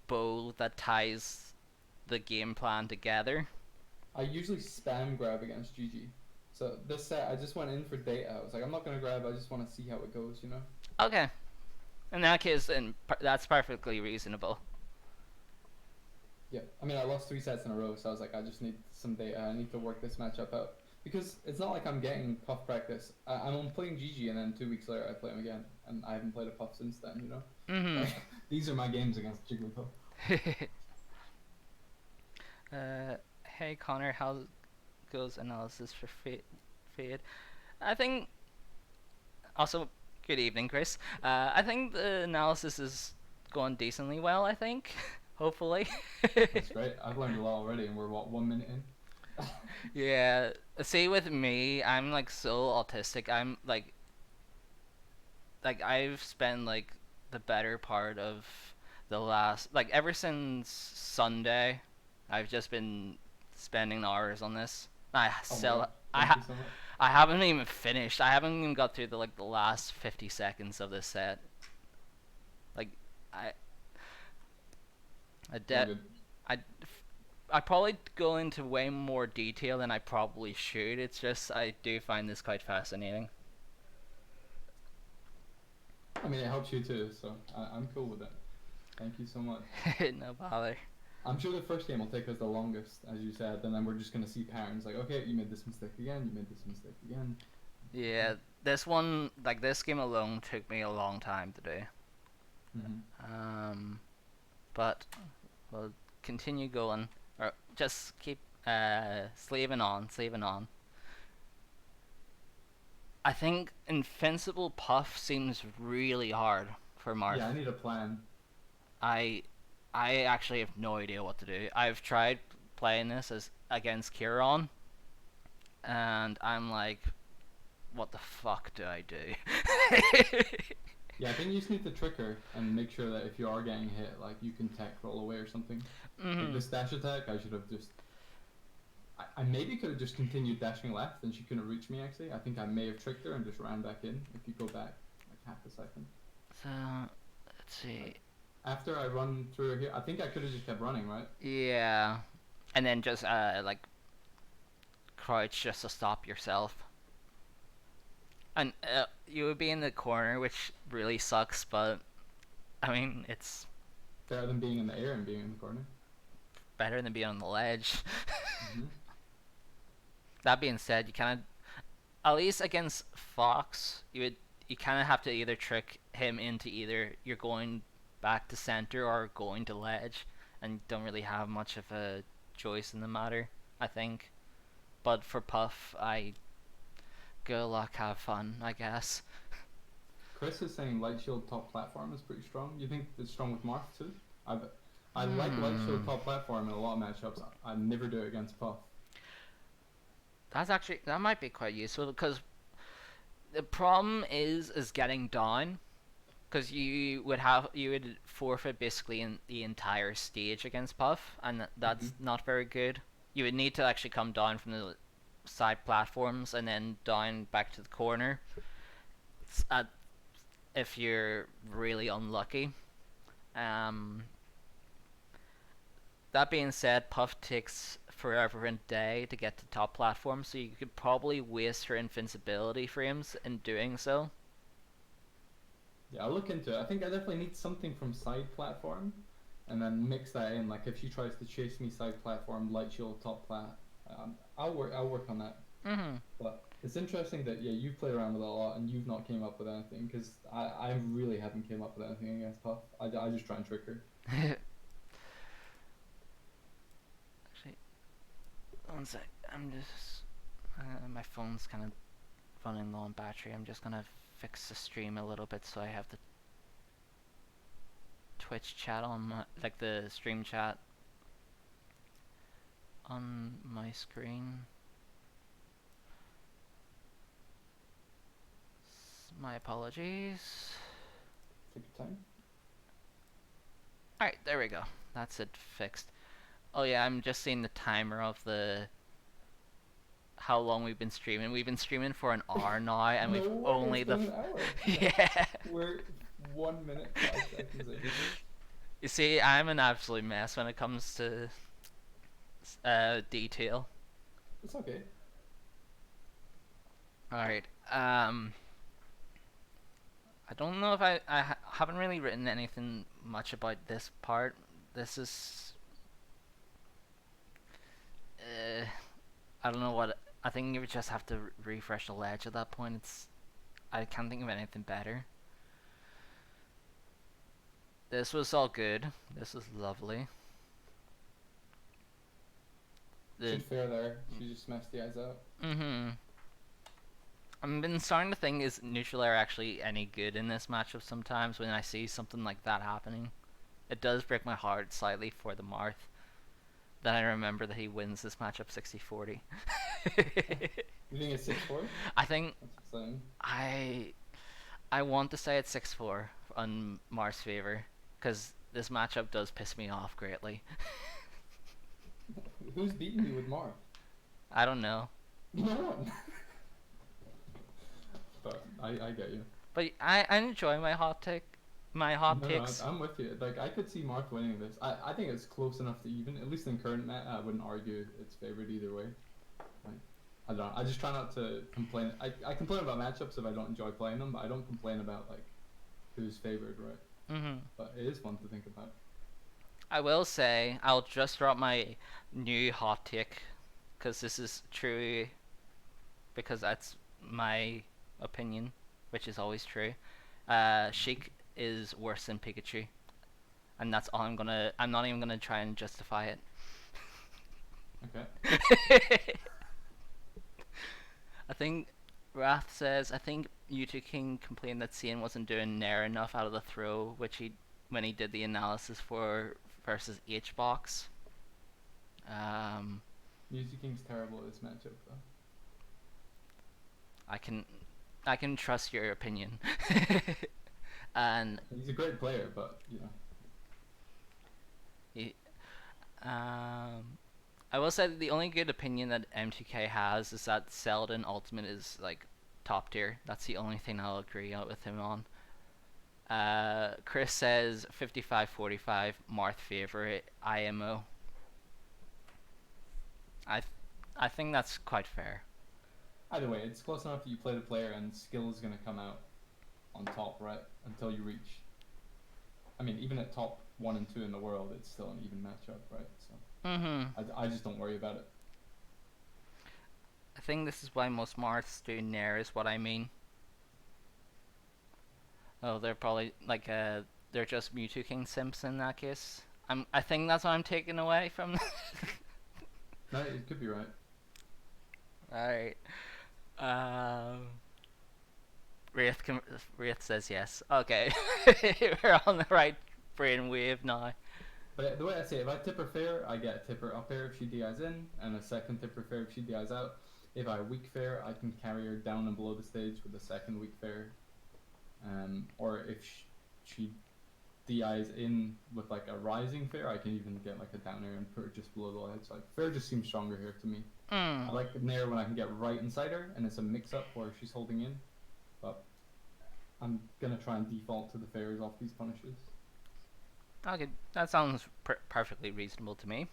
bow that ties the game plan together. I usually spam grab against GG. So this set, I just went in for data. I was like, I'm not gonna grab. I just want to see how it goes, you know. Okay, in that case, then that's perfectly reasonable. Yeah, I mean, I lost 3 sets in a row, so I was like, I just need some data. I need to work this matchup out because it's not like I'm getting puff practice. I'm playing GG, and then 2 weeks later I play him again, and I haven't played a puff since then. You know, Mm-hmm. like these are my games against Jigglypuff. uh, hey Connor, how goes analysis for Fade? I think also good evening, Chris. I think the analysis is going decently well. I think, hopefully. That's great. I've learned a lot already, and we're what 1 minute in. Yeah. See, with me, I'm like so autistic. I'm like I've spent like the better part of the last like ever since Sunday, I've just been spending hours on this. I Oh my still god, I thank ha- you so much. I haven't even finished. I haven't even got through the last 50 seconds of this set. Like I I It's all de- good. I I probably go into way more detail than I probably should. It's just I do find this quite fascinating. I mean, it helps you too, so I'm cool with it. Thank you so much. No bother. I'm sure the first game will take us the longest, as you said, and then we're just gonna see patterns like, okay, you made this mistake again, you made this mistake again. Yeah, this one, like this game alone, took me a long time to do. Mm-hmm. Um, but we'll continue going, or just keep slaving on, slaving on. I think Invincible Puff seems really hard for Yeah, I Marth. need a plan. I I actually have no idea what to do. I've tried playing this as against Kieran, and I'm like, what the fuck do I do? Yeah, I think you just need to trick her and make sure that if you are getting hit, like you can tech roll away or something. Like Hmm. this dash attack, I should have just. I maybe could have just continued dashing left and she couldn't reach me actually. I think I may have tricked her and just ran back in if you go back like half a second. So let's Like see. after I run through here, I think I could have just kept running, right? Yeah, and then just like crouch just to stop yourself. And you would be in the corner, which really sucks. But I mean, it's Better than being in the air and being in the corner. better than being on the ledge. Mm-hmm. That being said, you kind of at least against Fox, you kind of have to either trick him into either you're going back to center or going to ledge, and don't really have much of a choice in the matter. I think. But for Puff, I good luck, have fun, I guess. Chris is saying Light Shield top platform is pretty strong. You think it's strong with Marth too? I've, I like Light Shield Hmm. top platform in a lot of matchups. I never do it against Puff. That might be quite useful because the problem is getting down because you would forfeit basically in the entire stage against Puff, and Mm-hmm. that's not very good. You would need to actually come down from the side platforms and then down back to the corner. At, if you're really unlucky. Um, that being said, Puff takes forever and a day to get to top platform, so you could probably waste her invincibility frames in doing so. Yeah, I'll look into it. I think I definitely need something from side platform, and then mix that in. Like if she tries to chase me side platform, Light Shield top plat. I'll work. I'll work on that. Mm-hmm. But It's interesting that yeah, you've played around with it a lot and you've not came up with anything because I really haven't came up with anything against Puff. I just try and trick her. Actually, one sec. I'm just my phone's kind of running low on battery. I'm just gonna fix the stream a little bit so I have the Twitch chat on my, like the stream chat on my screen. My apologies. Take your time. Alright, there we go. That's it fixed. Oh yeah, I'm just seeing the timer of the how long we've been streaming. We've been streaming for an hour now, and No we've way, only it's the been an hour. yeah. We're 1 minute 5 seconds in. You see, I'm an absolute mess when it comes to detail. It's okay. Alright, I don't know if I haven't really written anything much about this part. This is I don't know what. I think you would just have to refresh the ledge at that point. I can't think of anything better. This was all good. This was lovely. Should fair there. She just smashed the eyes out. I've been starting to think, is neutral air actually any good in this matchup sometimes when I see something like that happening? It does break my heart slightly for the Marth. Then I remember that he wins this matchup 60-40. You think it's 6-4? I think That's exciting. I want to say it's 6-4 on Marth's favor because this matchup does piss me off greatly. Who's beating you with Marth? I don't know. No one. But I get you. But I enjoy my hot takes. I'm with you. Like I could see Marth winning this. I think it's close enough to even. At least in current meta, I wouldn't argue it's favored either way. Like I don't know. I just try not to complain. I complain about matchups if I don't enjoy playing them, but I don't complain about like who's favored, right? But it is fun to think about. I will say I'll just drop my new hot take because this is true because that's my opinion, which is always true. Sheik is worse than Pikachu, and that's all I'm not even gonna try and justify it. Okay. I think Wrath says I think Mewtwo King complained that Cian wasn't doing near enough out of the throw, which he when he did the analysis for versus H-Box. Music King's terrible at this matchup though. I can trust your opinion. And he's a great player, but you know. I will say that the only good opinion that M2K has is that Selden Ultimate is like top tier. That's the only thing I'll agree with him on. Chris says 55-45 Marth favorite IMO. I think that's quite fair. Either way, it's close enough that you play the player and skill is going to come out on top, right? Until you reach. I mean, even at top 1 and 2 in the world, it's still an even matchup, right? So I just don't worry about it. I think this is why most Marths do Nair, is what I mean. Oh, they're probably like they're just Mewtwo King simps in that case. I think that's what I'm taking away from. No, it could be right. Alright. Wraith says yes. Okay. We're on the right brainwave now. But the way I say it, if I tip her fair, I get a tipper up air if she DIs in, and a second tipper fair if she DIs out. If I weak fair, I can carry her down and below the stage with a second weak fair. Or if she DIs in with like a rising fair, I can even get like a down air and put her just below the ledge. Like fair just seems stronger here to me. I like Nair when I can get right inside her and it's a mix up where she's holding in. But I'm gonna try and default to the fairs off these punishes. Okay, that sounds perfectly reasonable to me.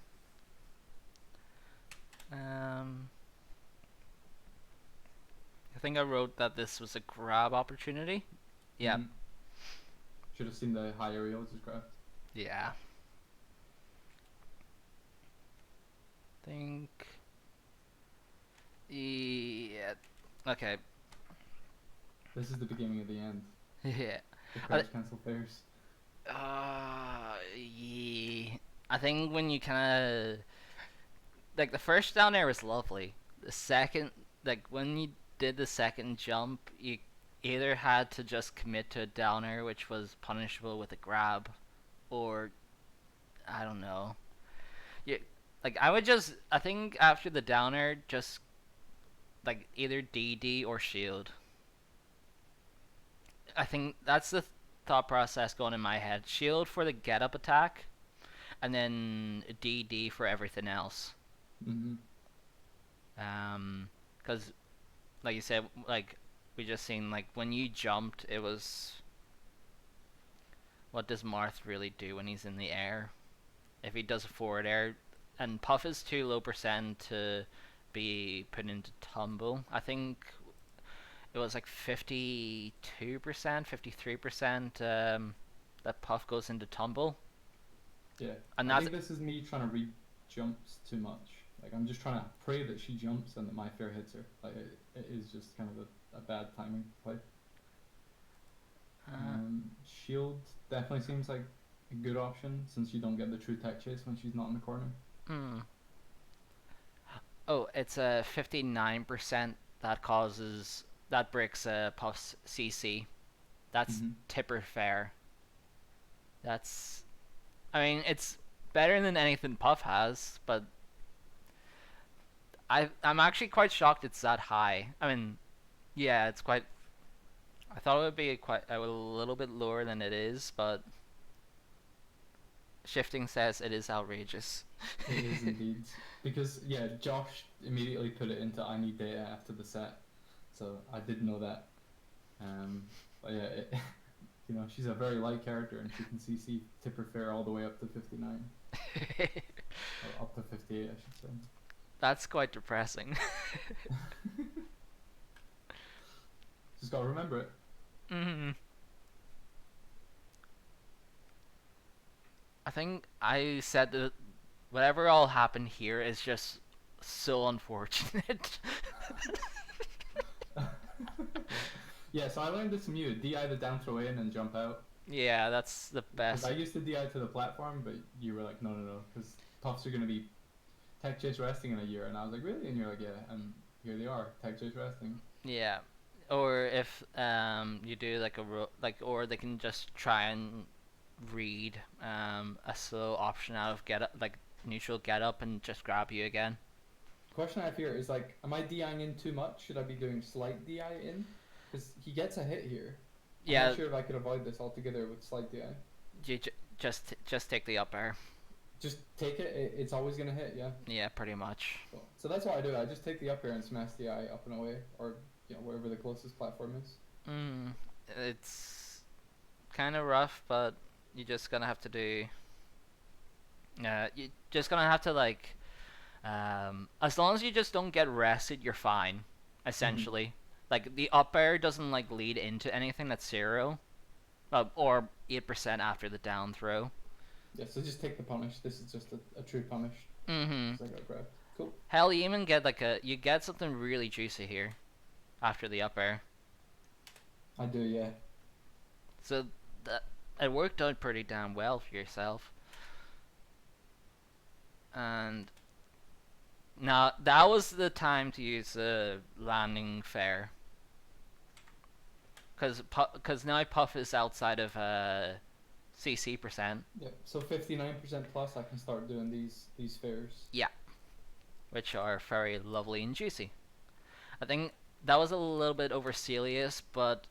I think I wrote that this was a grab opportunity. Yeah. Should have seen the high aerials as grabbed. Yeah. Think. Yeah. Okay. This is the beginning of the end. Yeah. The I, crouch cancel fairs. yeah. I think when you kind of like the first down air was lovely. The second, like when you did the second jump, you either had to just commit to a down air, which was punishable with a grab, or I don't know. You like I would just I think after the down air, just like either DD or shield. I think that's the thought process going in my head. Shield for the get up attack, and then DD for everything else. Mm-hmm. Because like you said, like we just seen, like when you jumped, it was what does Marth really do when he's in the air? If he does a forward air, and Puff is too low percent to be put into tumble. I think it was like 52%, 53% that Puff goes into tumble, Yeah, and I that's think this is me trying to read jumps too much. Like I'm just trying to pray that she jumps and that my fair hits her. Like it is just kind of a bad timing play. uh, Shield definitely seems like a good option since you don't get the true tech chase when she's not in the corner. hmm. Oh, it's a 59% that breaks Puff's CC. That's Mm-hmm. tipper fair. That's I mean, it's better than anything Puff has, but I'm actually quite shocked it's that high. I mean, yeah, it's quite. I thought it would be quite a little bit lower than it is, but shifting says it is outrageous. It is indeed because yeah, Josh immediately put it into I need data after the set, so I did know that. But yeah, she's a very light character and she can CC tipper fair all the way up to 59 or up to 58, I should say. That's quite depressing. Just gotta remember it. mm. I think I said that whatever all happened here is just so unfortunate. Yeah, so I learned this from you. DI the down throw in and jump out. Yeah, that's the Because best. I used to DI to the platform, but you were like, no, no, no, because Puffs are going to be tech chase resting in a year. And I was like, really? And you're like, yeah. And here they are, tech chase resting. Yeah, or if you do like or they can just try and read a slow option out of get up, like neutral get up, and just grab you again. Question I have here is like, am I DIing in too much? Should I be doing slight DI in? Because he gets a hit here. I'm not Yeah, sure if I could avoid this altogether with slight DI. just take the up air. Just take it, it's always going to hit, yeah. Yeah, pretty much. So that's what I do. I just take the up air and smash DI up and away, or wherever the closest platform is. Mm, it's kind of rough, but you're just gonna have to do. You just gonna have to like. As long as you just don't get rested, you're fine. Mm-hmm. Essentially, like the up air doesn't like lead into anything that's zero, or 8% after the down throw. Yeah, so just take the punish. This is just a true punish. Mm-hmm. So I got grabbed. Cool. Hell, you even get you get something really juicy here, after the up air. I do, yeah. So that it worked out pretty damn well for yourself. And now that was the time to use the landing fair, because now Puff is outside of CC percent. Yeah. So 59% plus, I can start doing these fairs. Yeah, which are very lovely and juicy. I think that was a little bit overzealous, but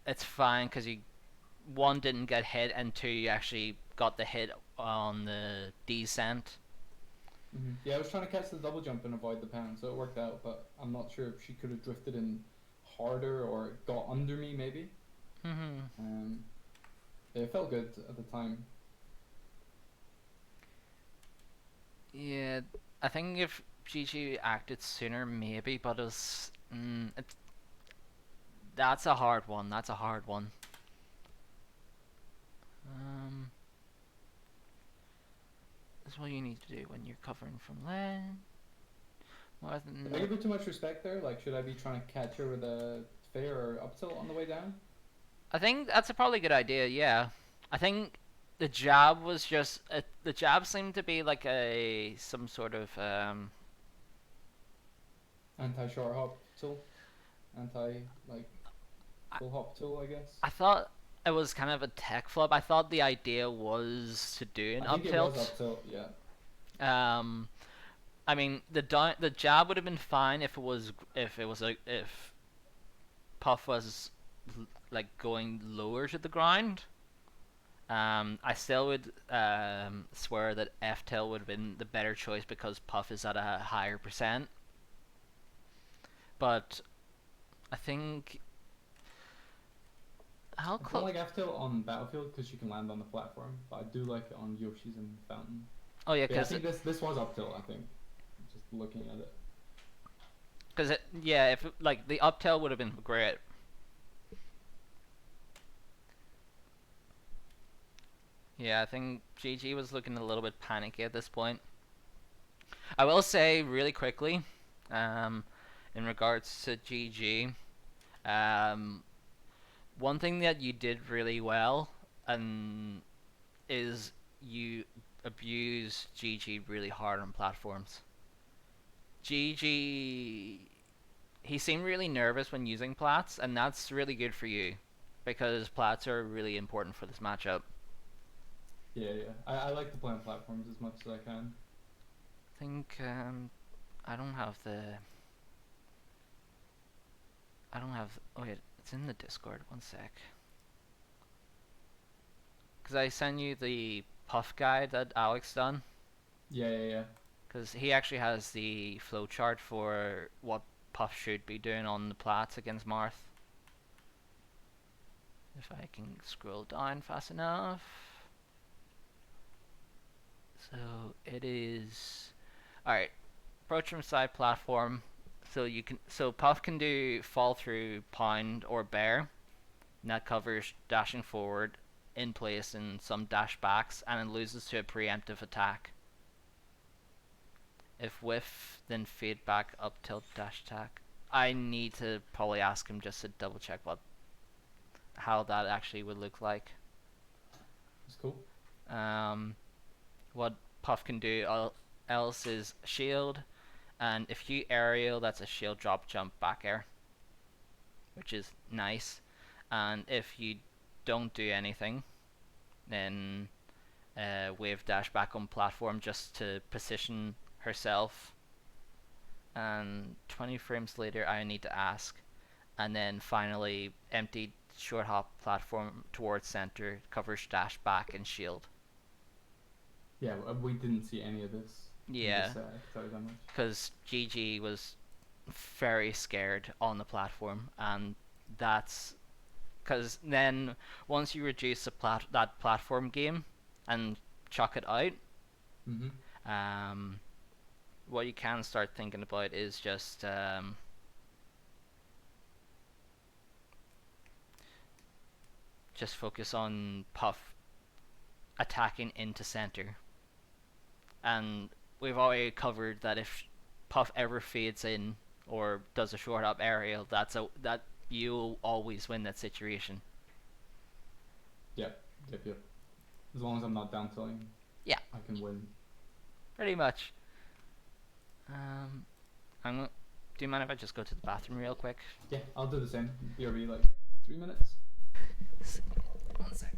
it's fine because you one didn't get hit and two you actually got the hit on the descent. Mm-hmm. Yeah, I was trying to catch the double jump and avoid the pan, so it worked out. But I'm not sure if she could have drifted in harder or got under me, maybe. Mm-hmm. Um, yeah, it felt good at the time. Yeah, I think if Gigi acted sooner, maybe, but that's a hard one. That's a hard one. Um, that's what you need to do when you're covering from land. More Did than I no. give her too much respect there? Like, should I be trying to catch her with a fair or up tilt on the way down? I think that's a probably good idea. Yeah, I think the jab was just the jab seemed to be like a some sort of Anti short hop tool, anti like I, full hop tool, I guess. I thought it was kind of a tech flop. I thought the idea was to do an I up think it was tilt. up tilt. Yeah, Um, I mean the jab would have been fine if Puff was like going lower to the ground. I still would swear that F tail would have been the better choice because Puff is at a higher percent. But I think how I don't close? like F tilt on Battlefield because you can land on the platform, but I do like it on Yoshi's and Fountain. Oh yeah, But yeah, I because think this was up tilt. I think just looking at it. yeah, if like the up tail would have been great. Yeah, I think GG was looking a little bit panicky at this point. I will say really quickly, um, in regards to GG, um, one thing that you did really well and is you abuse GG really hard on platforms. GG, he seemed really nervous when using plats, and that's really good for you because plats are really important for this matchup. Yeah, yeah. I like to play on platforms as much as I can. I think I don't have the I don't have. Oh wait, it's in the Discord. One sec. Because I sent you the Puff guide that Alex done. Yeah, yeah, yeah. Because he actually has the flowchart for what Puff should be doing on the plats against Marth. If I can scroll down fast enough. So it is. Alright, approach from side platform. So Puff can do fall through, pound, or bear. And that covers dashing forward in place and some dash backs, and it loses to a preemptive attack. If whiff, then fade back up tilt dash attack. I need to probably ask him just to double check how that actually would look like. It's cool. Um, what Puff can do else is shield, and if you aerial, that's a shield drop jump back air, which is nice. And if you don't do anything, then wave dash back on platform just to position herself. And 20 frames later, I need to ask. And then finally, empty short hop platform towards center, covers dash back and shield. Yeah, we didn't see any of this in this Yeah, set. I can tell you that much. because GG was very scared on the platform, and that's because then once you reduce that platform game and chuck it out, Mm-hmm. um, what you can start thinking about is just focus on Puff attacking into center. And we've already covered that if Puff ever fades in or does a short up aerial, that you always win that situation. Yep, yep, yep. As long as I'm not down tilling, Yeah, I can win. pretty much. Um, do you mind if I just go to the bathroom real quick? Yeah, I'll do the same. BRB like 3 minutes. One sec.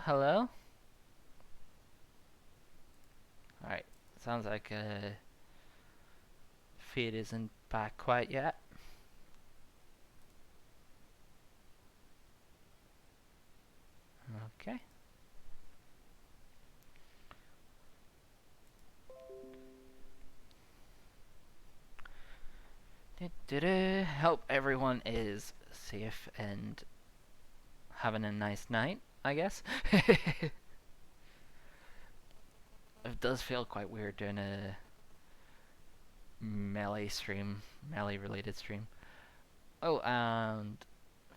Hello, hello. Alright, sounds like feed isn't back quite yet. Okay. Hope everyone is safe and having a nice night, I guess. It does feel quite weird doing a melee related stream. Oh, and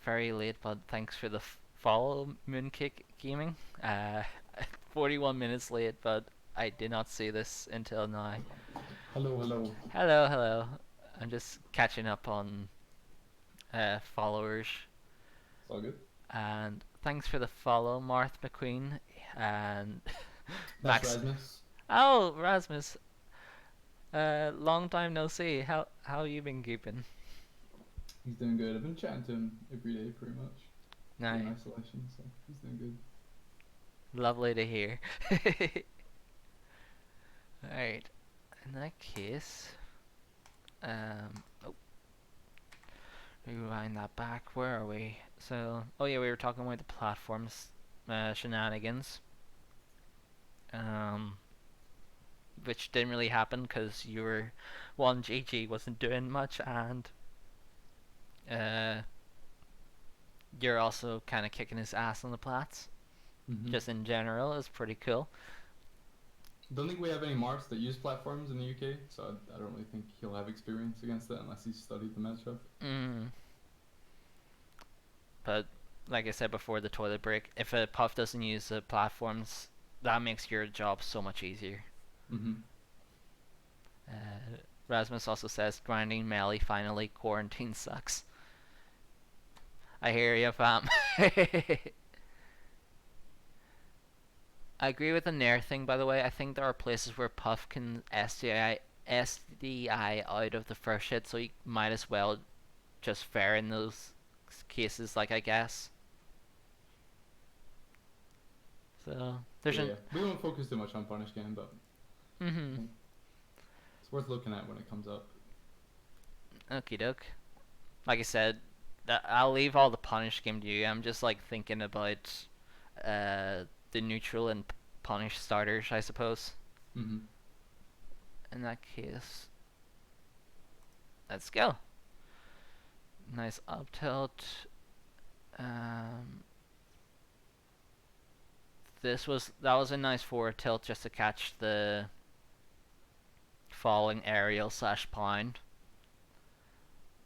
very late, but thanks for the follow, Moonkick Gaming. Uh, 41 minutes late, but I did not see this until now. Hello, hello. Hello, hello. I'm just catching up on followers. It's all good. And thanks for the follow, Marth McQueen. And That's Max. Rasmus. Oh, Rasmus. Long time no see. How you been keeping? He's doing good. I've been chatting to him every day pretty much. Being in Nice. isolation, so he's doing good. Lovely to hear. Alright. In that case, oh, rewind that back. Where are we? So, oh yeah, we were talking about the platforms, shenanigans. Um, which didn't really happen because your one GG wasn't doing much, and uh, you're also kind of kicking his ass on the plats. Just in general, is pretty cool. Don't think we have any Marths that use platforms in the UK, so I don't really think he'll have experience against it unless he's studied the matchup. But like I said before the toilet break, if a puff doesn't use the platforms, that makes your job so much easier. Rasmus also says grinding melee finally quarantine sucks. I hear you, fam. I agree with the Nair thing, by the way. I think there are places where Puff can SDI out of the first hit, so you might as well just fair in those cases, like, I guess. So, there's yeah, we won't focus too much on punish game, but Mm-hmm. it's worth looking at when it comes up. Okie doke. Like I said, I'll leave all the punish game to you. I'm just, like, thinking about the neutral and punish starters, I suppose. In that case, let's go. Nice up tilt. That was a nice forward tilt just to catch the falling aerial / pound.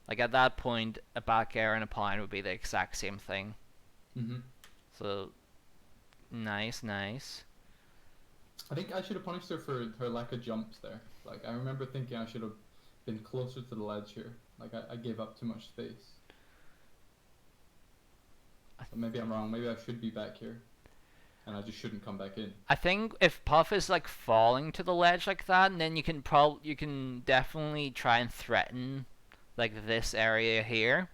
Like at that point, a back air and a pound would be the exact same thing. So nice. I think I should have punished her for her lack of jumps there. Like I remember thinking I should have been closer to the ledge here. Like I gave up too much space. But maybe I'm wrong. Maybe I should be back here, and I just shouldn't come back in. I think if Puff is like falling to the ledge like that, and then you can definitely try and threaten like this area here.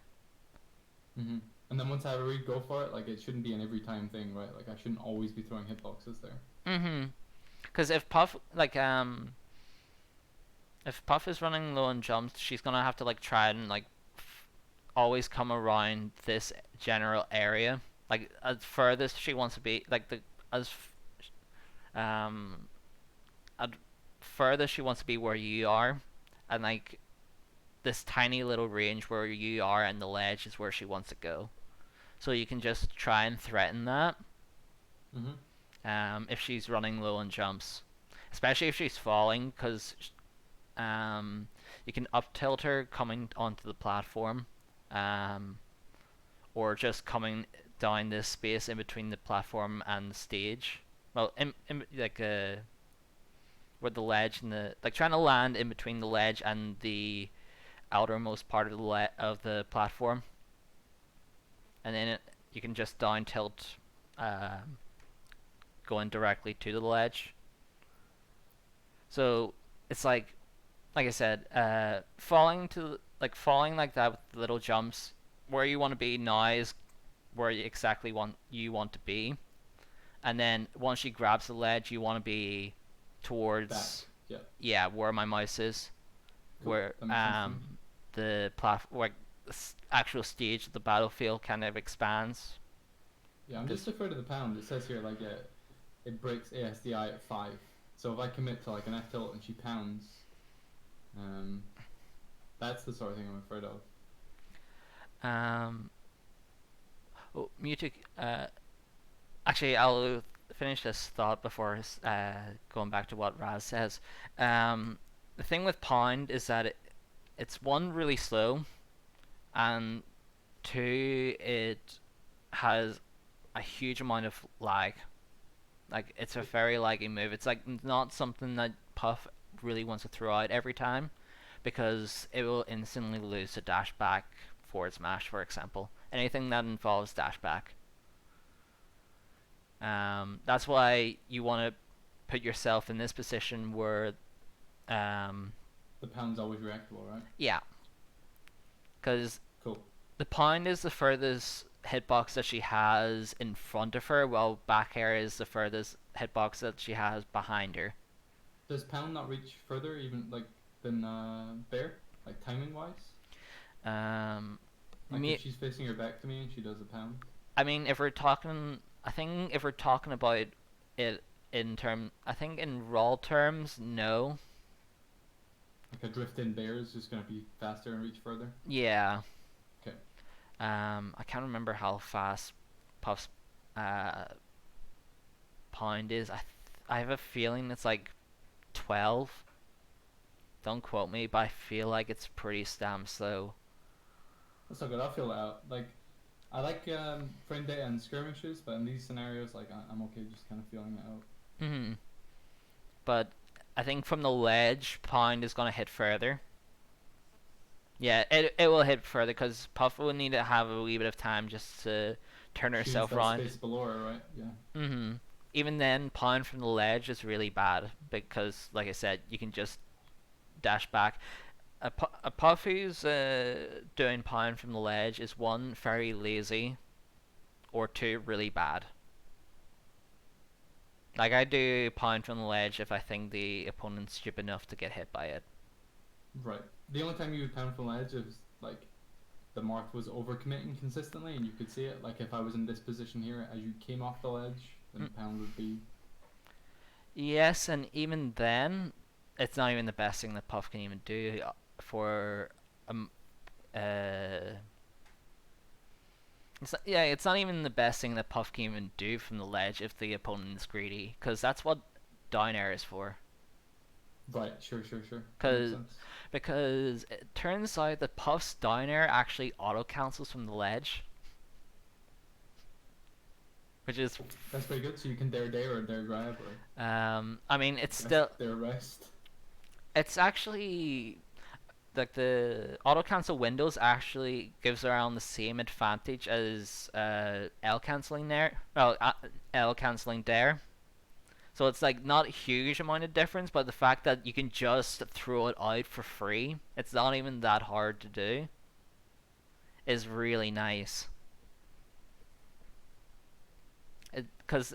And then once I really go for it, like it shouldn't be an every time thing, right? Like I shouldn't always be throwing hitboxes there. Because if Puff if Puff is running low on jumps, she's gonna have to like try and like always come around this general area. Like as furthest she wants to be, like the as furthest she wants to be where you are, and like this tiny little range where you are and the ledge is where she wants to go. So you can just try and threaten that. If she's running low on jumps, especially if she's falling, because you can up tilt her coming onto the platform, or just coming down this space in between the platform and the stage. Well, like where the ledge and the like trying to land in between the ledge and the outermost part of the platform, and then you can just down tilt, going directly to the ledge. So it's like I said, falling like that with little jumps, where you want to be now is where you exactly want to be, and then once she grabs the ledge, you want to be Back. towards, Yeah. yeah, where my mouse is, Cool. where That makes sense to me. the like the actual stage of the battlefield kind of expands. Yeah, I'm just Cause afraid of the pound. It says here like it breaks ASDI at 5. So if I commit to like an F tilt and she pounds, um, that's the sort of thing I'm afraid of. um, oh, music. Actually, I'll finish this thought before going back to what Raz says. The thing with Pound is that it's one really slow, and two it has a huge amount of lag. Like it's a very laggy move. It's like not something that Puff really wants to throw out every time because it will instantly lose the dash back forward smash, for example. Anything that involves dash back. That's why you want to put yourself in this position where, um, The pound's always reactable, right? yeah, because Cool. the pound is the furthest hitbox that she has in front of her, while back air is the furthest hitbox that she has behind her. Does pound not reach further even like than bear? Like timing wise? Um, Like if me, she's facing her back to me and she does a pound? I mean, if we're talking, I think if we're talking about it I think in raw terms, no. Like a drift in bear is just gonna be faster and reach further? Yeah. Okay. I can't remember how fast Puff's uh, pound is. I have a feeling it's like 12. Don't quote me, but I feel like it's pretty damn slow. That's not good. I'll feel it out. Like I like frame data and skirmishes, but in these scenarios, like I'm okay just kind of feeling it out. Hmm. But I think from the ledge, pound is gonna hit further. Yeah, it will hit further because Puff will need to have a wee bit of time just to turn She needs herself that around. space below her, right? Yeah. Hmm. Even then, pound from the ledge is really bad because, like I said, you can just dash back. A Puff who's doing pound from the ledge is one, very lazy, or two, really bad. Like I do pound from the ledge if I think the opponent's stupid enough to get hit by it. Right. The only time you would pound from ledge is like the Marth was overcommitting consistently, and you could see it. Like if I was in this position here, as you came off the ledge, then Mm. the pound would be Yes, and even then, it's not even the best thing that Puff can even do for um uh. Yeah, it's not even the best thing that Puff can even do from the ledge if the opponent is greedy, because that's what down air is for. right. Sure, sure, sure. That makes Because sense. because it turns out that Puff's down air actually auto cancels from the ledge, which is That's pretty good. So you can dare or dare grab or I mean it's rest still dare rest. it's actually like the auto cancel windows actually gives around the same advantage as L canceling there. Well, L canceling there. So it's like not a huge amount of difference, but the fact that you can just throw it out for free, it's not even that hard to do, is really nice. Because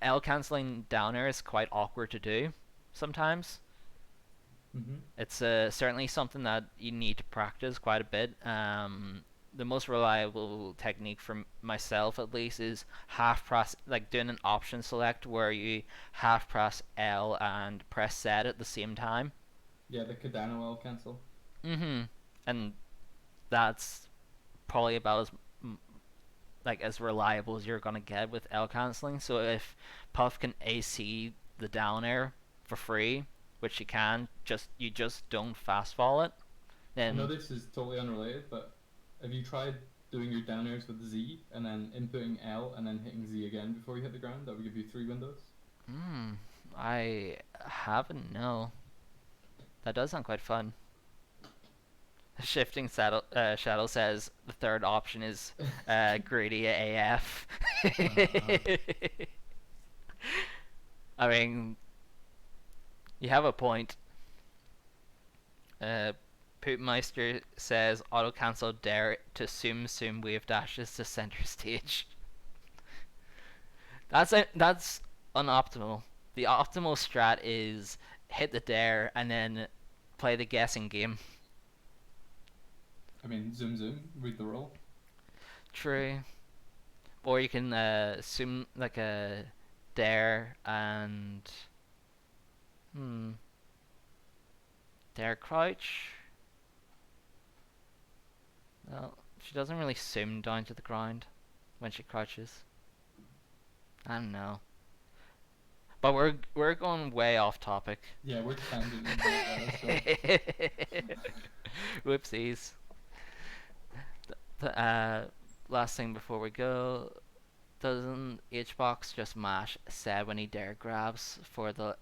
L canceling down air is quite awkward to do sometimes. Mm-hmm. It's certainly something that you need to practice quite a bit. The most reliable technique for myself, at least, is half press, like doing an option select where you half press L and press Z at the same time. Yeah, the Cardano L cancel. Mm-hmm. And that's probably about like as reliable as you're gonna get with L canceling. So if Puff can AC the down air for free, which you can, you just don't fast fall it, I know then this is totally unrelated, but have you tried doing your down airs with Z and then inputting L and then hitting Z again before you hit the ground? That would give you 3 windows. I haven't. No, that does sound quite fun. Shifting Shadow says the third option is greedy AF. Uh, I mean, you have a point. Uh, Poopmeister says auto cancel dare to zoom wave dashes to center stage. That's unoptimal. The optimal strat is hit the dare and then play the guessing game. I mean, zoom zoom, read the roll. True. Or you can assume like a dare and hmm dare crouch. Well, she doesn't really zoom down to the ground when she crouches. I don't know. But we're going way off topic. Yeah, we're tangenting here. Yeah, let's go. Whoopsies. The last thing before we go, doesn't Hbox just mash said when he dare grabs for the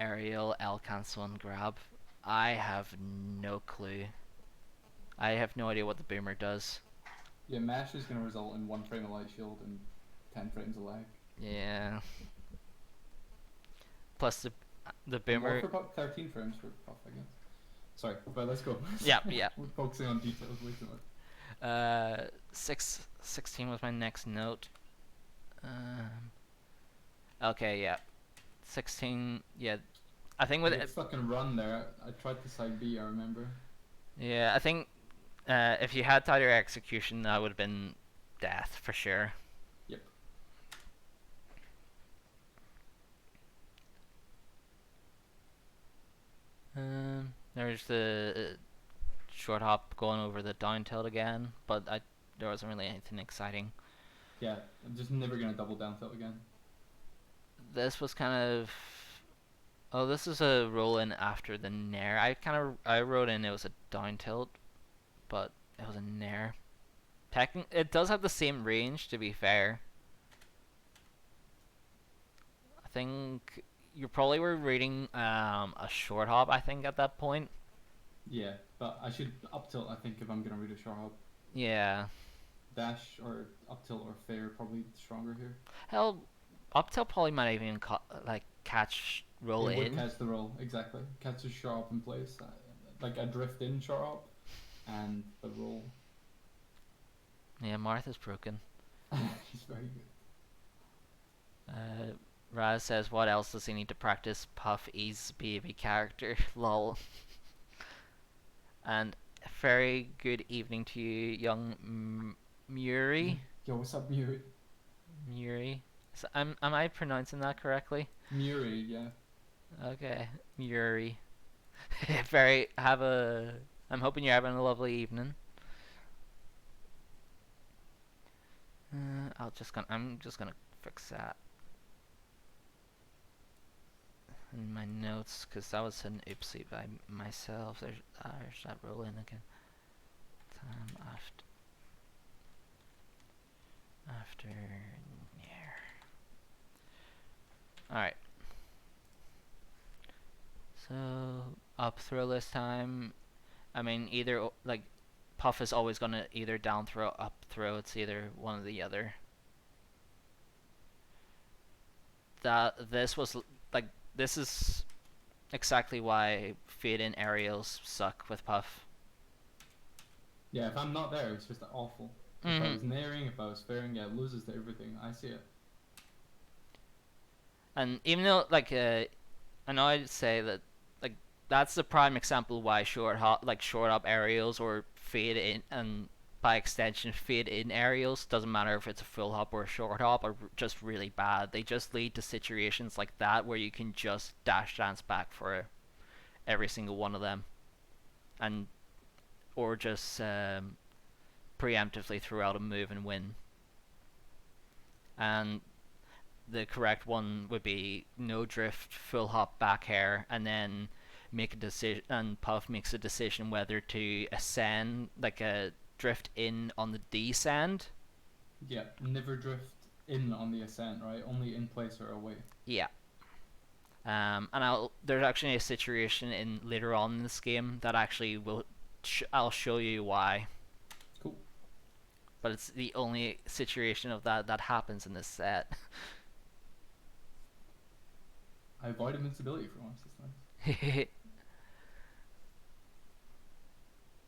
aerial L cancel and grab? I have no clue. I have no idea what the boomer does. Yeah, mash is going to result in 1 frame of light shield and 10 frames of lag. Yeah. Plus the And more boomer. for Puff, 13 frames for Puff, I guess. Sorry, but let's go. Yeah, yeah. We're focusing on details way too much. 16 was my next note. Okay, yeah. 16, yeah. I think with I get it, stuck in run there. I tried to side B, I remember. yeah, I think if you had tighter execution, that would have been death for sure. Yep. There's the short hop going over the down tilt again, but there wasn't really anything exciting. Yeah, I'm just never going to double down tilt again. This was kind of. Oh, this is a roll in after the nair. I wrote in it was a down tilt, but it was a nair. It does have the same range, to be fair. I think you probably were reading a short hop, I think, at that point. Yeah, but I should up tilt, I think, if I'm going to read a short hop. Yeah. Dash or up tilt or fair probably stronger here. Hell, up tilt probably might even catch roll It would in. catch the roll, exactly. Catch the short hop in place. Like a drift in short hop and the roll. Yeah, Marth is broken. He's very good. Raz says, what else does he need to practice? Puff E's baby character. Lol. And very good evening to you, young Muri. Yo, what's up, Muri? Muri. So, am I pronouncing that correctly? Muri, yeah. Okay, Muri. Very have a. I'm hoping you're having a lovely evening. I'm just gonna fix that in my notes because that was an oopsie by myself. There's that roll in again. Time after yeah. All right. So up throw this time. I mean, either like Puff is always gonna either down throw, up throw. It's either one or the other. This is exactly why fade in aerials suck with Puff. Yeah, if I'm not there, it's just awful. If I was nairing, if I was fairing, yeah, it loses to everything. I see it. And even though I know I'd say that like that's the prime example why short up aerials or fade in and by extension fade in aerials doesn't matter if it's a full hop or a short hop are just really bad. They just lead to situations like that where you can just dash dance back for every single one of them, and or just preemptively throw out a move and win. And the correct one would be no drift, full hop, back air, and then make a decision. And Puff makes a decision whether to ascend, like a drift in on the descend. Yeah, never drift in on the ascent, right? Only in place or away. Yeah. And there's actually a situation in later on in this game that actually I'll show you why. Cool. But it's the only situation of that happens in this set. I avoid invincibility for once. That's nice.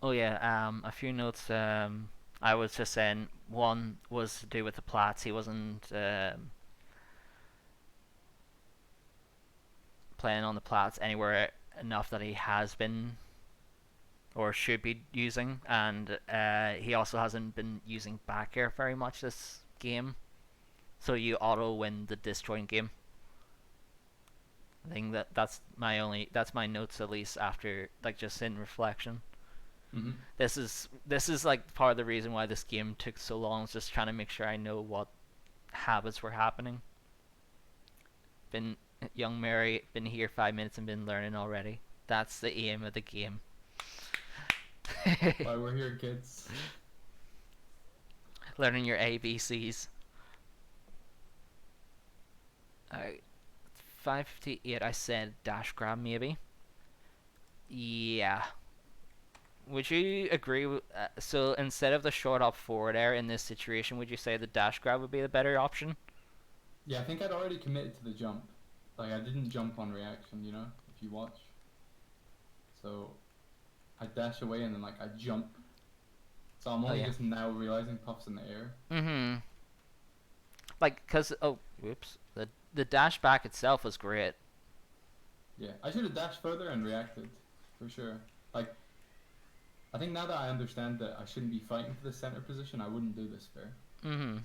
Oh yeah, a few notes. I was just saying one was to do with the plats. He wasn't playing on the plats anywhere enough that he has been or should be using, and he also hasn't been using back air very much this game. So you auto win the disjoint game. I think that's my notes at least after like just in reflection. Mm-hmm. This is like part of the reason why this game took so long. Was just trying to make sure I know what habits were happening. Been young Mary, been here 5 minutes and been learning already. That's the aim of the game. Why we're here, kids. Learning your ABCs. Alright, 558. I said dash grab maybe. Yeah. Would you agree with, so instead of the short up forward air in this situation, would you say the dash grab would be the better option? Yeah, I think I'd already committed to the jump. Like I didn't jump on reaction, you know, if you watch. So I dash away and then like I jump. So I'm Oh only yeah. just now realizing Puff's in the air. Mm-hmm. Like, cause whoops, the dash back itself was great. Yeah, I should have dashed further and reacted, for sure. Like, I think now that I understand that I shouldn't be fighting for the center position, I wouldn't do this fair. Mm-hmm.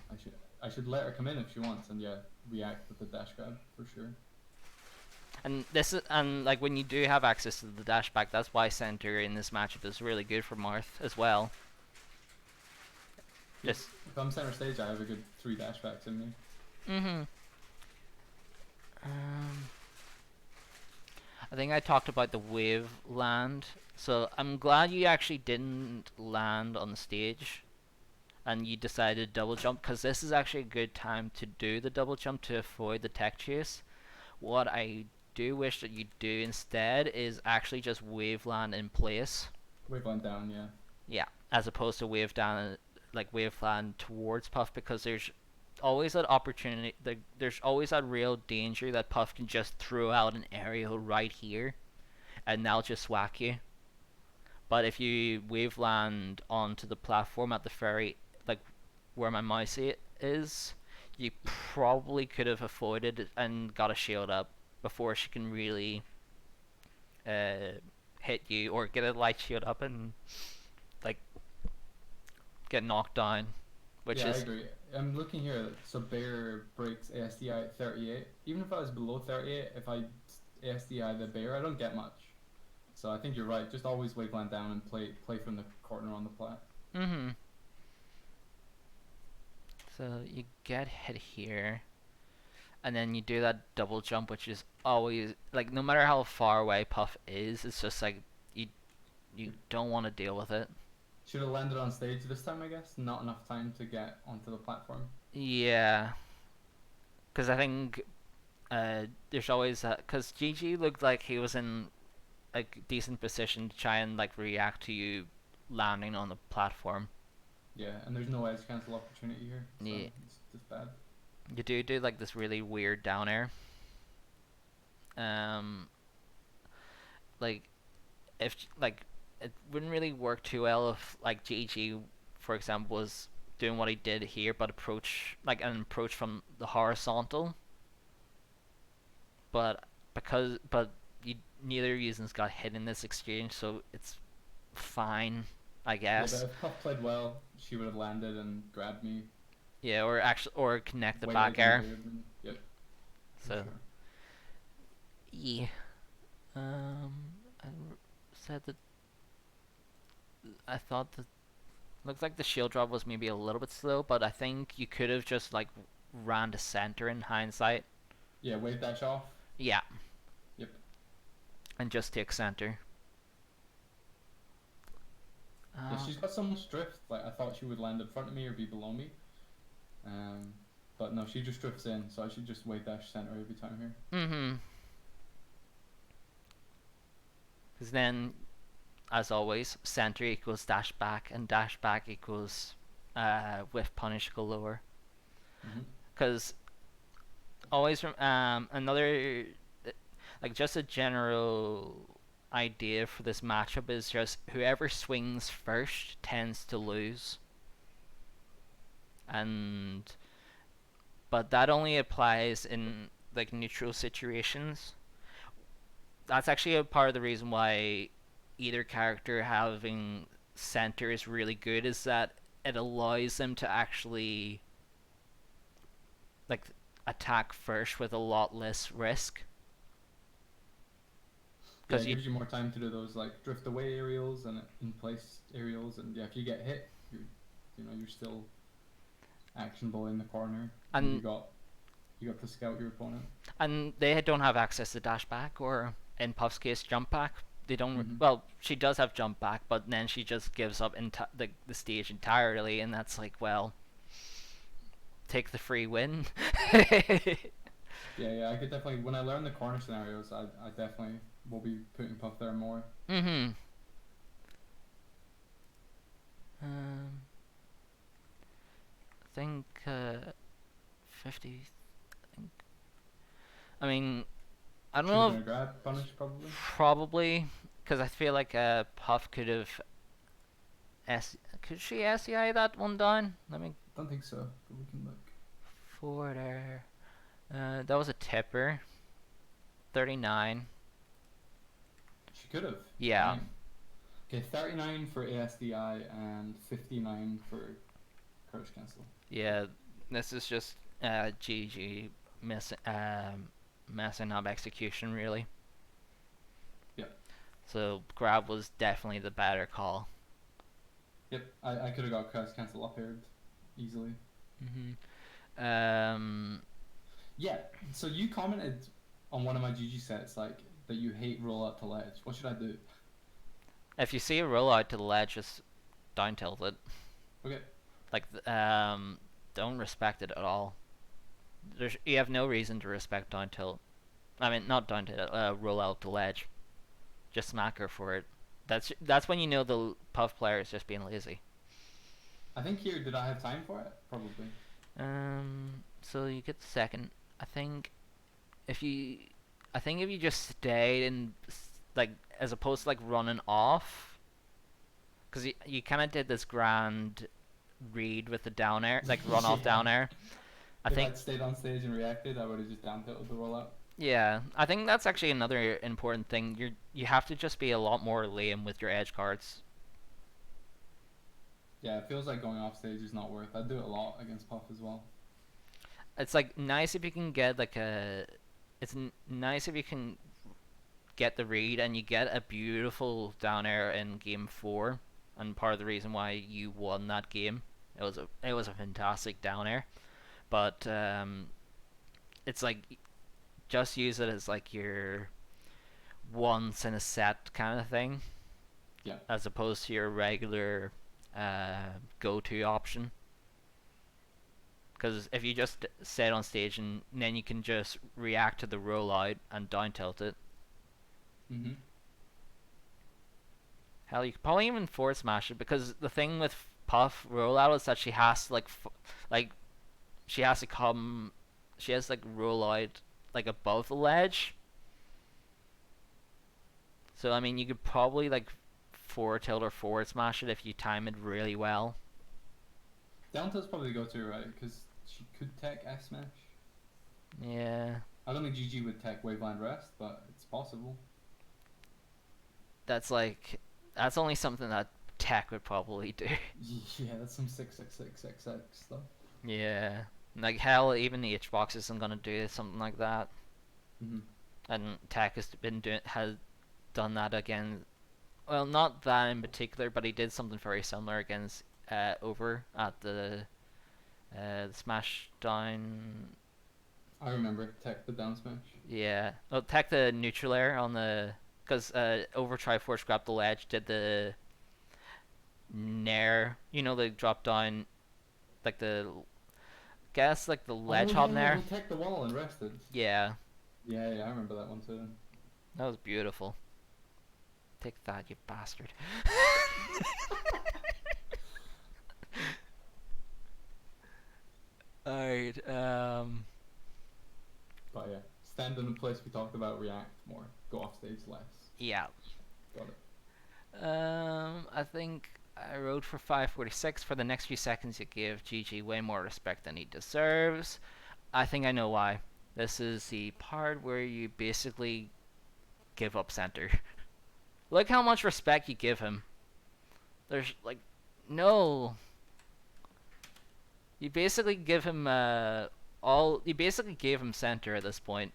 I should let her come in if she wants, and yeah, react with the dash grab for sure. And like when you do have access to the dash back, that's why center in this matchup is really good for Marth as well. Just If I'm center stage, I have a good 3 dashbacks in me. mm-hmm. Um, I think I talked about the wave land, so I'm glad you actually didn't land on the stage, and you decided to double jump because this is actually a good time to do the double jump to avoid the tech chase. What I do wish that you do instead is actually just wave land in place. Waveline down, yeah. Yeah, as opposed to wave down, like wave land towards Puff, because there's always that opportunity. There's always that real danger that Puff can just throw out an aerial right here, and they'll just whack you. But if you wave land onto the platform at the ferry, like where my mouse is, you probably could have avoided it and got a shield up before she can really uh, hit you or get a light shield up and like get knocked down, which Yeah, I is agree. I'm looking here, so Bear breaks ASDI at 38. Even if I was below 38, if I ASDI the Bear, I don't get much. So I think you're right. Just always waveland down and play from the corner on the plat. mm-hmm. So you get hit here, and then you do that double jump, which is always like no matter how far away Puff is, it's just like you don't want to deal with it. Should have landed on stage this time, I guess. Not enough time to get onto the platform. Yeah, because I think there's always that because Gigi looked like he was in a decent position to try and like react to you landing on the platform. Yeah, and there's no edge cancel opportunity here, so Yeah, it's just bad. you do like this really weird down air. Um, like if like it wouldn't really work too well if like Gigi, for example, was doing what he did here, but an approach from the horizontal. But but neither users got hit in this exchange, so it's fine, I Yeah, but guess. if Puff played well, she would have landed and grabbed me, Yeah, or connect the back waited and air. baited me. Yep, for So sure. yeah, I said that I thought that looks like the shield drop was maybe a little bit slow, but I think you could have just like ran to center in hindsight. Yeah, wave dash off. Yeah, Yep. and just take center. Yeah, Uh, she's got so much drift. Like I thought she would land in front of me or be below me. Um, but no, she just drifts in, so I should just wave dash center every time here. mm-hmm. Because then, as always, center equals dash back, and dash back equals with punish go lower. Mm-hmm. Because always from another like just a general idea for this matchup is just whoever swings first tends to lose, and but that only applies in like neutral situations. that's actually a part of the reason why either character having center is really good, is that it allows them to actually like attack first with a lot less risk. Yeah, Because it you gives you more time to do those like drift away aerials and in place aerials, and yeah, if you get hit, you're still actionable in the corner, and and you got to scout your opponent. and they don't have access to dash back, or in Puff's case jump back. They don't. Mm-hmm. Well, she does have jump back, but then she just gives up the stage entirely, and that's like, well, take the free win. Yeah, yeah, I could definitely when I learn the corner scenarios, I definitely will be putting Puff there more. Mhm. Um, I think 50. I mean, I don't Should have know been if a grab punish probably. probably because I feel like Puff could have could she SEI that one down? Let me Don't think so, but we can look. forward there. That was a tipper. 39. She could have. Yeah. Dang. Okay, 39 for ASDI and 59 for Courage Cancel. Yeah. This is just GG messing up execution really. Yep. So grab was definitely the better call. Yep, I could have got Courage Cancel up aired easily. Um, Yeah, so you commented on one of my GG sets like that you hate roll out to ledge. What should I do? if you see a rollout to the ledge, just down tilt it. Okay. Like don't respect it at all. You have no reason to respect down tilt. I mean, not down tilt. Roll out to ledge. Just smack her for it. That's when you know the Puff player is just being lazy. I think here, did I have time for it? Probably. So you get second. I think if you, I think if you just stayed and like as opposed to like running off, because you kind of did this grand read with the down air, like run off Yeah. down air. I If think I'd stayed on stage and reacted, I would have just down tilted the rollout. yeah, I think that's actually another important thing. You have to just be a lot more lame with your edge cards. Yeah, it feels like going off stage is not worth. I'd do it a lot against Puff as well. It's like nice if you can get like a. It's nice if you can get the read and you get a beautiful down air in game 4, and part of the reason why you won that game. It was a fantastic down air, but it's like just use it as like your once in a set kind of thing, Yeah. as opposed to your regular go-to option. Because if you just sit on stage and then you can just react to the rollout and down tilt it. Mm-hmm. Hell, you could probably even forward smash it, because the thing with Puff rollout is that she has to like she has to come, she has to like roll out like above the ledge. So I mean, you could probably like forward tilt or forward smash it if you time it really well. Down tilt's probably the go-to, right? Because she could tech F smash. Yeah, I don't think GG would tech Waveland Rest, but it's possible. that's like that's only something that Tech would probably do. Yeah, that's some 66666 stuff. Yeah, like hell, even the H-box isn't gonna do something like that. Mm-hmm. And Tech has done that again. Well, not that in particular, but he did something very similar against Over at the Smash Down. I remember tech the down smash. Yeah, well, Tech the neutral air on the, because Over Triforce grabbed the ledge, did the Nair. You know, the drop down, like the guess like the Oh ledge hop yeah, Nair. he tech the wall and rested. Yeah, Yeah, yeah, I remember that one too. that was beautiful. Take that, you bastard. Alright, But yeah, stand in the place we talked about, react more, go off stage less. yeah. Got it. I think I wrote for 546. For the next few seconds, you give GG way more respect than he deserves. I think I know why. This is the part where you basically give up center. Look how much respect you give him. There's like no. You basically give him all. You basically gave him center at this point.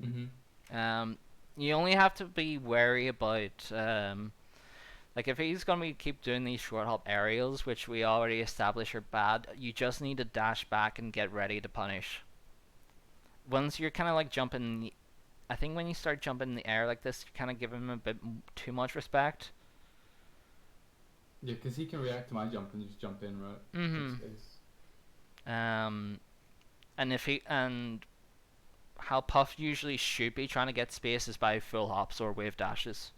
Mm-hmm. Um, you only have to be wary about like if he's gonna keep doing these short hop aerials, which we already established are bad. You just need to dash back and get ready to punish. Once you're kind of like jumping, I think when you start jumping in the air like this, you kind of give him a bit too much respect. Yeah, because he can react to my jump and just jump in, right? Take Mm-hmm. space. Um, and how Puff usually should be trying to get space is by full hops or wave dashes.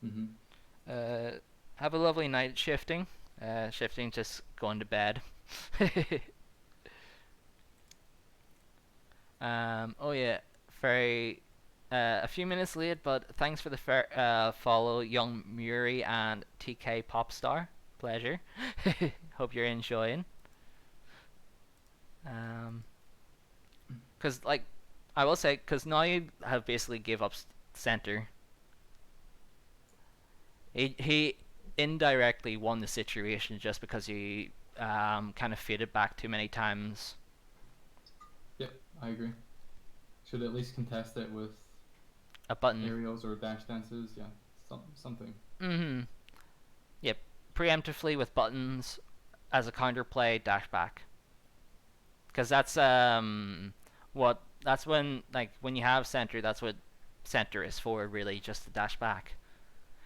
Mm-hmm. Uh, have a lovely night shifting. Shifting just going to bed. Oh yeah, very a few minutes late, but thanks for the follow, Young Muri and TK Popstar. Pleasure. Hope you're enjoying. Um, cause like I will say, cause now you have basically give up center. He indirectly won the situation just because he kind of faded back too many times. Yep, I agree. Should at least contest it with A button. aerials or dash dances. Yeah, something. Mm-hmm. Yep. Preemptively with buttons as a counterplay, dash back. Because that's when like when you have center, that's what center is for, really, just to dash back.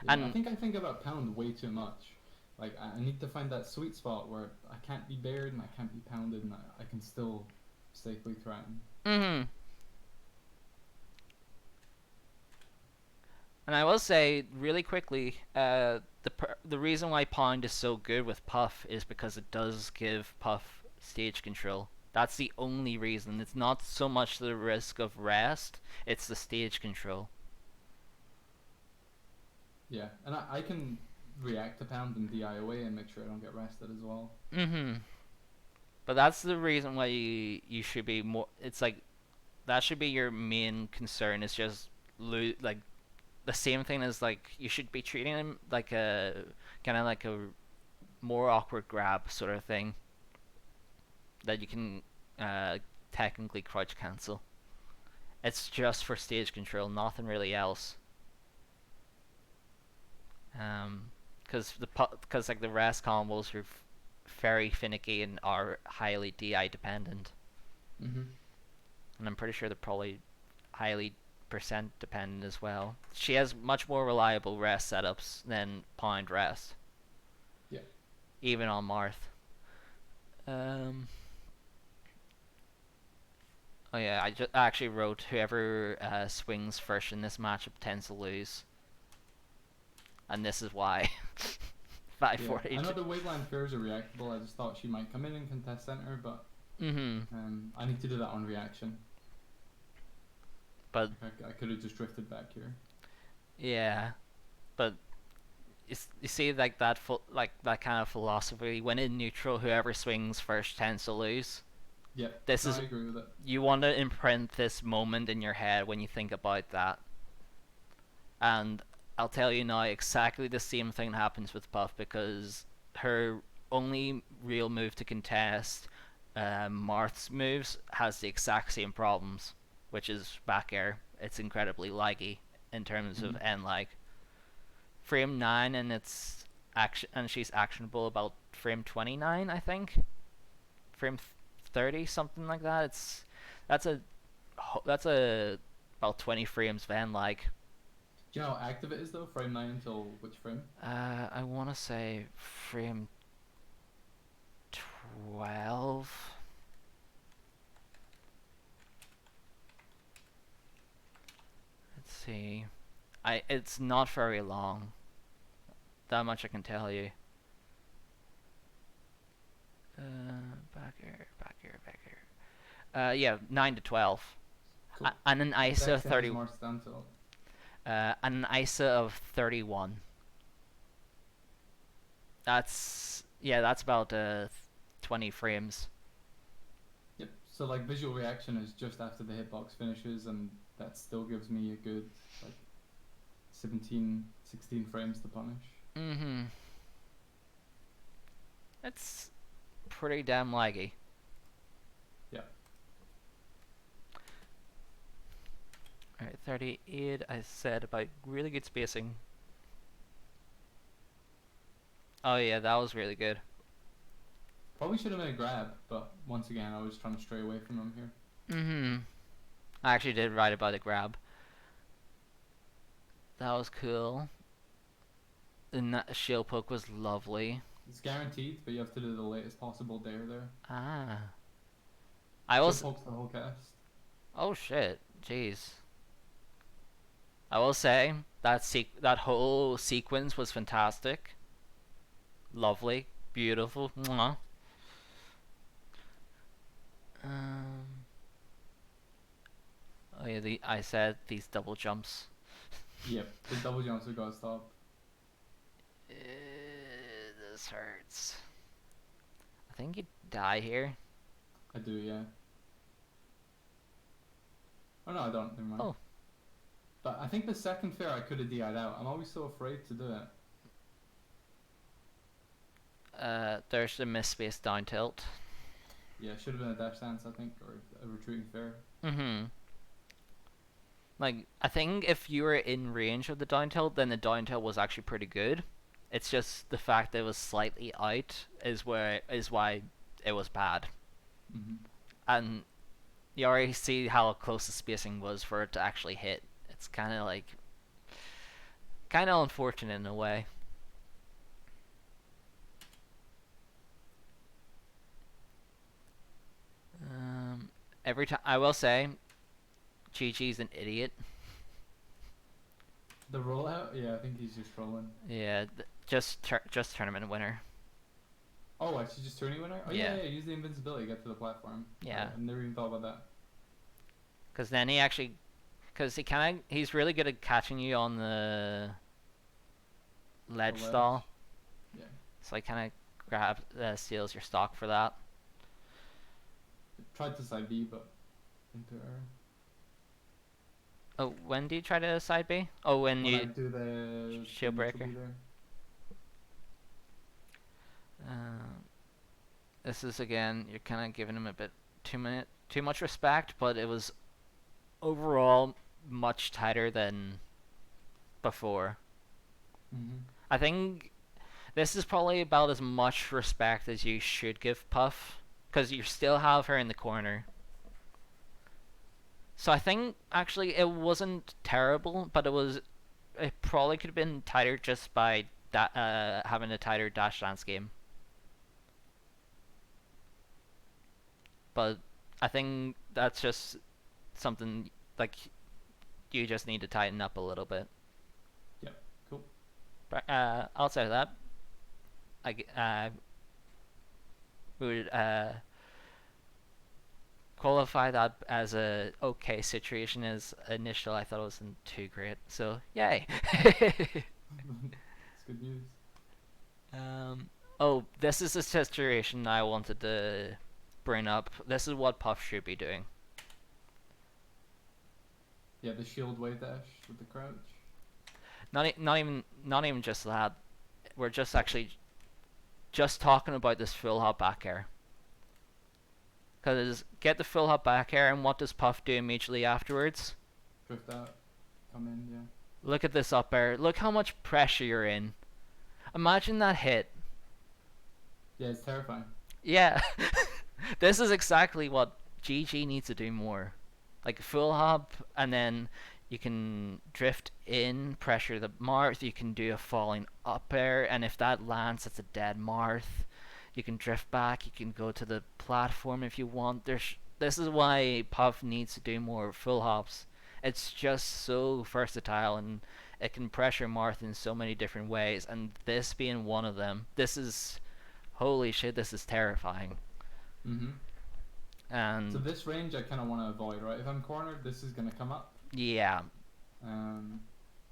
Yeah, And I think about pound way too much. Like I need to find that sweet spot where I can't be bared and I can't be pounded and I can still safely threaten. mm-hmm. And I will say really quickly, the reason why Pound is so good with Puff is because it does give Puff stage control. That's the only reason. It's not so much the risk of rest; it's the stage control. Yeah, and I can react to pound and DI away and make sure I don't get rested as well. Mm-hmm. But that's the reason why you should be more. It's like that should be your main concern. Is just like the same thing as like you should be treating him like a kind of like a more awkward grab sort of thing that you can uh, technically crouch cancel. It's just for stage control, nothing really else. Because like the rest combos are very finicky and are highly DI dependent, Mm-hmm. and I'm pretty sure they're probably highly percent dependent as well. She has much more reliable rest setups than Pound rest, Yeah. even on Marth. Um, oh yeah, I actually wrote whoever swings first in this matchup tends to lose, and this is why. Five, Yeah, four, I eight. know the Waveland fears are reactable. I just thought she might come in and contest center, but Mm-hmm. I need to do that on reaction. But I could have just drifted back here. yeah, but you see like like that kind of philosophy. When in neutral, whoever swings first tends to lose. Yeah, This no, is I agree with it. You want to imprint this moment in your head when you think about that. And I'll tell you now, exactly the same thing happens with Puff because her only real move to contest Marth's moves has the exact same problems, which is back air. It's incredibly laggy in terms Mm-hmm. of end lag. Frame 9 and it's action, and she's actionable about frame 29, I think. Frame 30, something like that. That's a that's a about 20 frames of end lag. Do you know how active it is though? Frame 9 until which frame? I want to say frame 12. Let's see. It's not very long. That much I can tell you. Back here, back here, back here. Yeah, 9 to 12. Cool. And an ISA Exact of same as 30. Mars until. And an ISA of 31. That's about 20 frames. Yep. So like visual reaction is just after the hitbox finishes, and that still gives me a good like 17, 16 frames to punish. Mm-hmm. It's pretty damn laggy. Yeah. Alright, 38, I said about really good spacing. Oh yeah, that was really good. Probably should have made a grab, but once again, I was trying to stray away from him here. Mm-hmm. I actually did write about a grab. That was cool. And that shield poke was lovely. It's guaranteed, but you have to do the latest possible dare there. Ah. I Shield was. poke's the whole cast. Oh shit. Jeez. I will say that whole sequence was fantastic. Lovely. Beautiful. Mwah. Um. Oh yeah, I said these double jumps. Yep, the double jumps have got to stop. This hurts. I think you die here. I do, yeah. Oh no, I don't. Never mind. Oh. But I think the second fair I could have DI'd out. I'm always so afraid to do it. There's the misspaced down tilt. Yeah, should have been a dash stance, I think, or a retreating fair. Mm-hmm. Like, I think if you were in range of the down tilt, then the down tilt was actually pretty good. It's just the fact that it was slightly out is why it was bad. Mm-hmm. And you already see how close the spacing was for it to actually hit. It's kind of unfortunate in a way. Every time I will say, GG's an idiot. The rollout? Yeah, I think he's just trolling. Yeah, just tournament winner. Oh, actually, just tourney winner? Oh, Yeah. yeah, use the invincibility to get to the platform. Yeah. I never even thought about that. Because then he's really good at catching you on the ledge ledge. stall. Yeah. So he kind of steals your stock for that. Tried to side B, but into error. Oh, when do you try to side B? Oh, when I you do the shield breaker. there. This is again, you're kind of giving him a bit too much respect, but it was overall much tighter than before. Mm-hmm. I think this is probably about as much respect as you should give Puff, because you still have her in the corner. So I think actually it wasn't terrible, but it probably could have been tighter just by having a tighter dash dance game. But I think that's just something like you just need to tighten up a little bit. Yeah, cool. But outside of that, we would qualify that as a okay situation. As initial, I thought it wasn't too great. So yay. It's good news. Oh, this is a situation I wanted to bring up. This is what Puff should be doing. Yeah, the shield wave dash with the crouch. Not even just that. We're just actually just talking about this full hop back air. Because get the full hop back air, and what does Puff do immediately afterwards? Drift out. Come in, yeah. Look at this up air. Look how much pressure you're in. Imagine that hit. Yeah, it's terrifying. Yeah. This is exactly what GG needs to do more. Like full hop, and then you can drift in, pressure the Marth, you can do a falling up air, and if that lands, it's a dead Marth. You can drift back, you can go to the platform if you want. This is why Puff needs to do more full hops. It's just so versatile, and it can pressure Marth in so many different ways, and this being one of them. This is... Holy shit, this is terrifying. Mm-hmm. And so this range I kind of want to avoid, right? If I'm cornered, this is going to come up. yeah.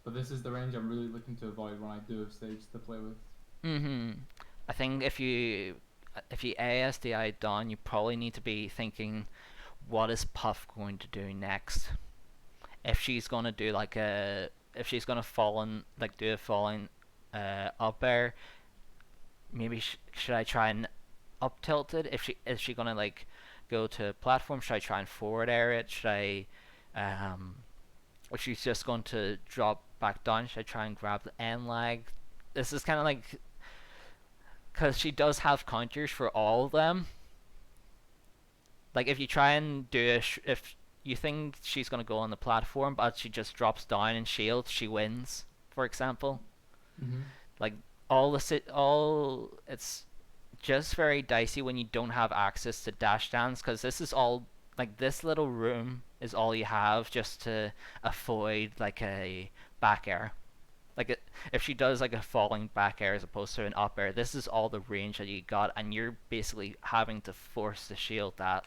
But this is the range I'm really looking to avoid when I do have stage to play with. I think if you ASDI down, you probably need to be thinking, what is Puff going to do next? if she's gonna do like a if she's gonna fall in like do a falling up air, maybe should I try and up tilt it? If she is she gonna like go to platform, should I try and forward air it? Should I if she's just going to drop back down, should I try and grab the end lag? This is kind of like because she does have counters for all of them. Like if you try and do if you think she's gonna go on the platform, but she just drops down and shields, she wins. For example, Mm-hmm. like all it's just very dicey when you don't have access to dash downs because this is all like this little room is all you have just to avoid like a back air. Like if she does like a falling back air as opposed to an up air, this is all the range that you got, and you're basically having to force the shield that.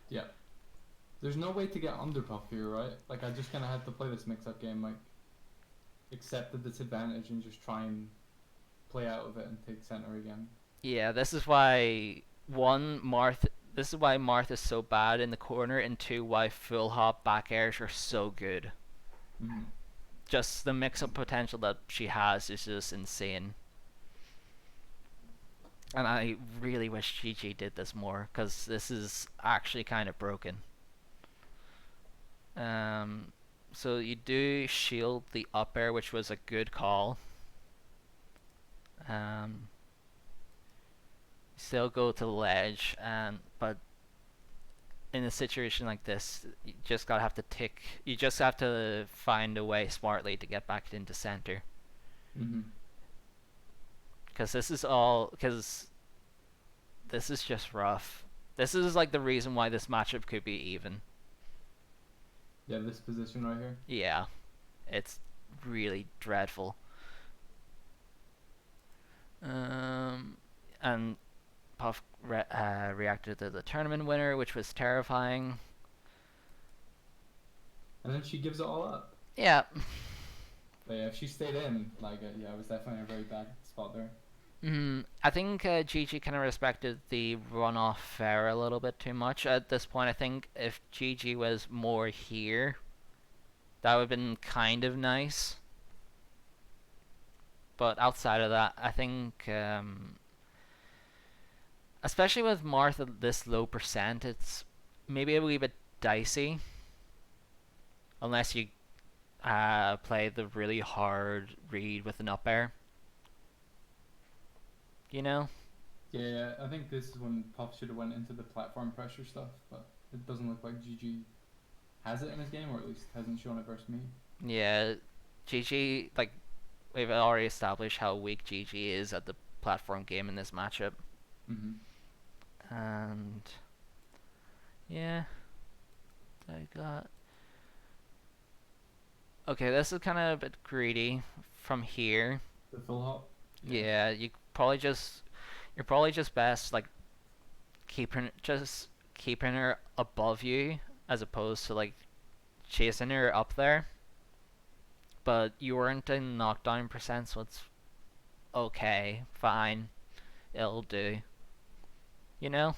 Yeah. There's no way to get under Puff here, right? Like I just kind of had to play this mix-up game, like accept the disadvantage and just try and play out of it and take center again. Yeah, this is why one Marth. This is why Marth is so bad in the corner, and two, why full hop back airs are so good. Mm-hmm. Just the mix-up potential that she has is just insane. And I really wish GG did this more because this is actually kind of broken. Um, so you do shield the up air, which was a good call. Um, still go to the ledge, and but in a situation like this, you just gotta have to tick. You just have to find a way smartly to get back into center. Mm-hmm. Because this is all. Because this is just rough. This is like the reason why this matchup could be even. Yeah, this position right here. Yeah, it's really dreadful. And Puff reacted to the tournament winner, which was terrifying. And then she gives it all up. Yeah. But yeah, if she stayed in, like, yeah, it was definitely a very bad spot there. I think Gigi kind of respected the runoff fair a little bit too much at this point. I think if Gigi was more here, that would have been kind of nice. But outside of that, I think, especially with Marth at this low percent, it's maybe a wee bit dicey. Unless you play the really hard read with an up air. You know? Yeah, I think this is when Puff should have went into the platform pressure stuff, but it doesn't look like GG has it in his game, or at least hasn't shown it versus me. Yeah, GG, like, we've already established how weak GG is at the platform game in this matchup. Mm-hmm. And, yeah, I got... Okay, this is kind of a bit greedy from here. The full hop. Yeah, you're probably just best like keeping her above you as opposed to like chasing her up there. But you weren't in knockdown percent, so it's okay, fine, it'll do. You know?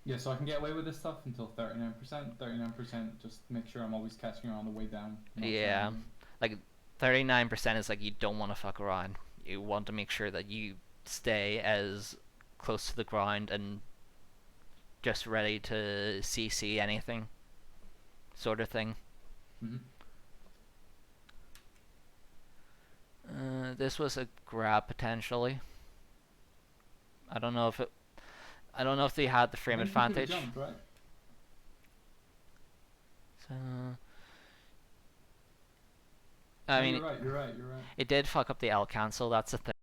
Yeah, so I can get away with this stuff until 39%. 39%, just make sure I'm always catching her on the way down. Yeah, like 39% is like you don't want to fuck around. You want to make sure that you stay as close to the ground and just ready to CC anything, sort of thing. Mm-hmm. This was a grab potentially. I don't know if it. I don't know if they had the frame advantage. Jumped, right? So, I mean, you're right. it did fuck up the L cancel. That's the thing.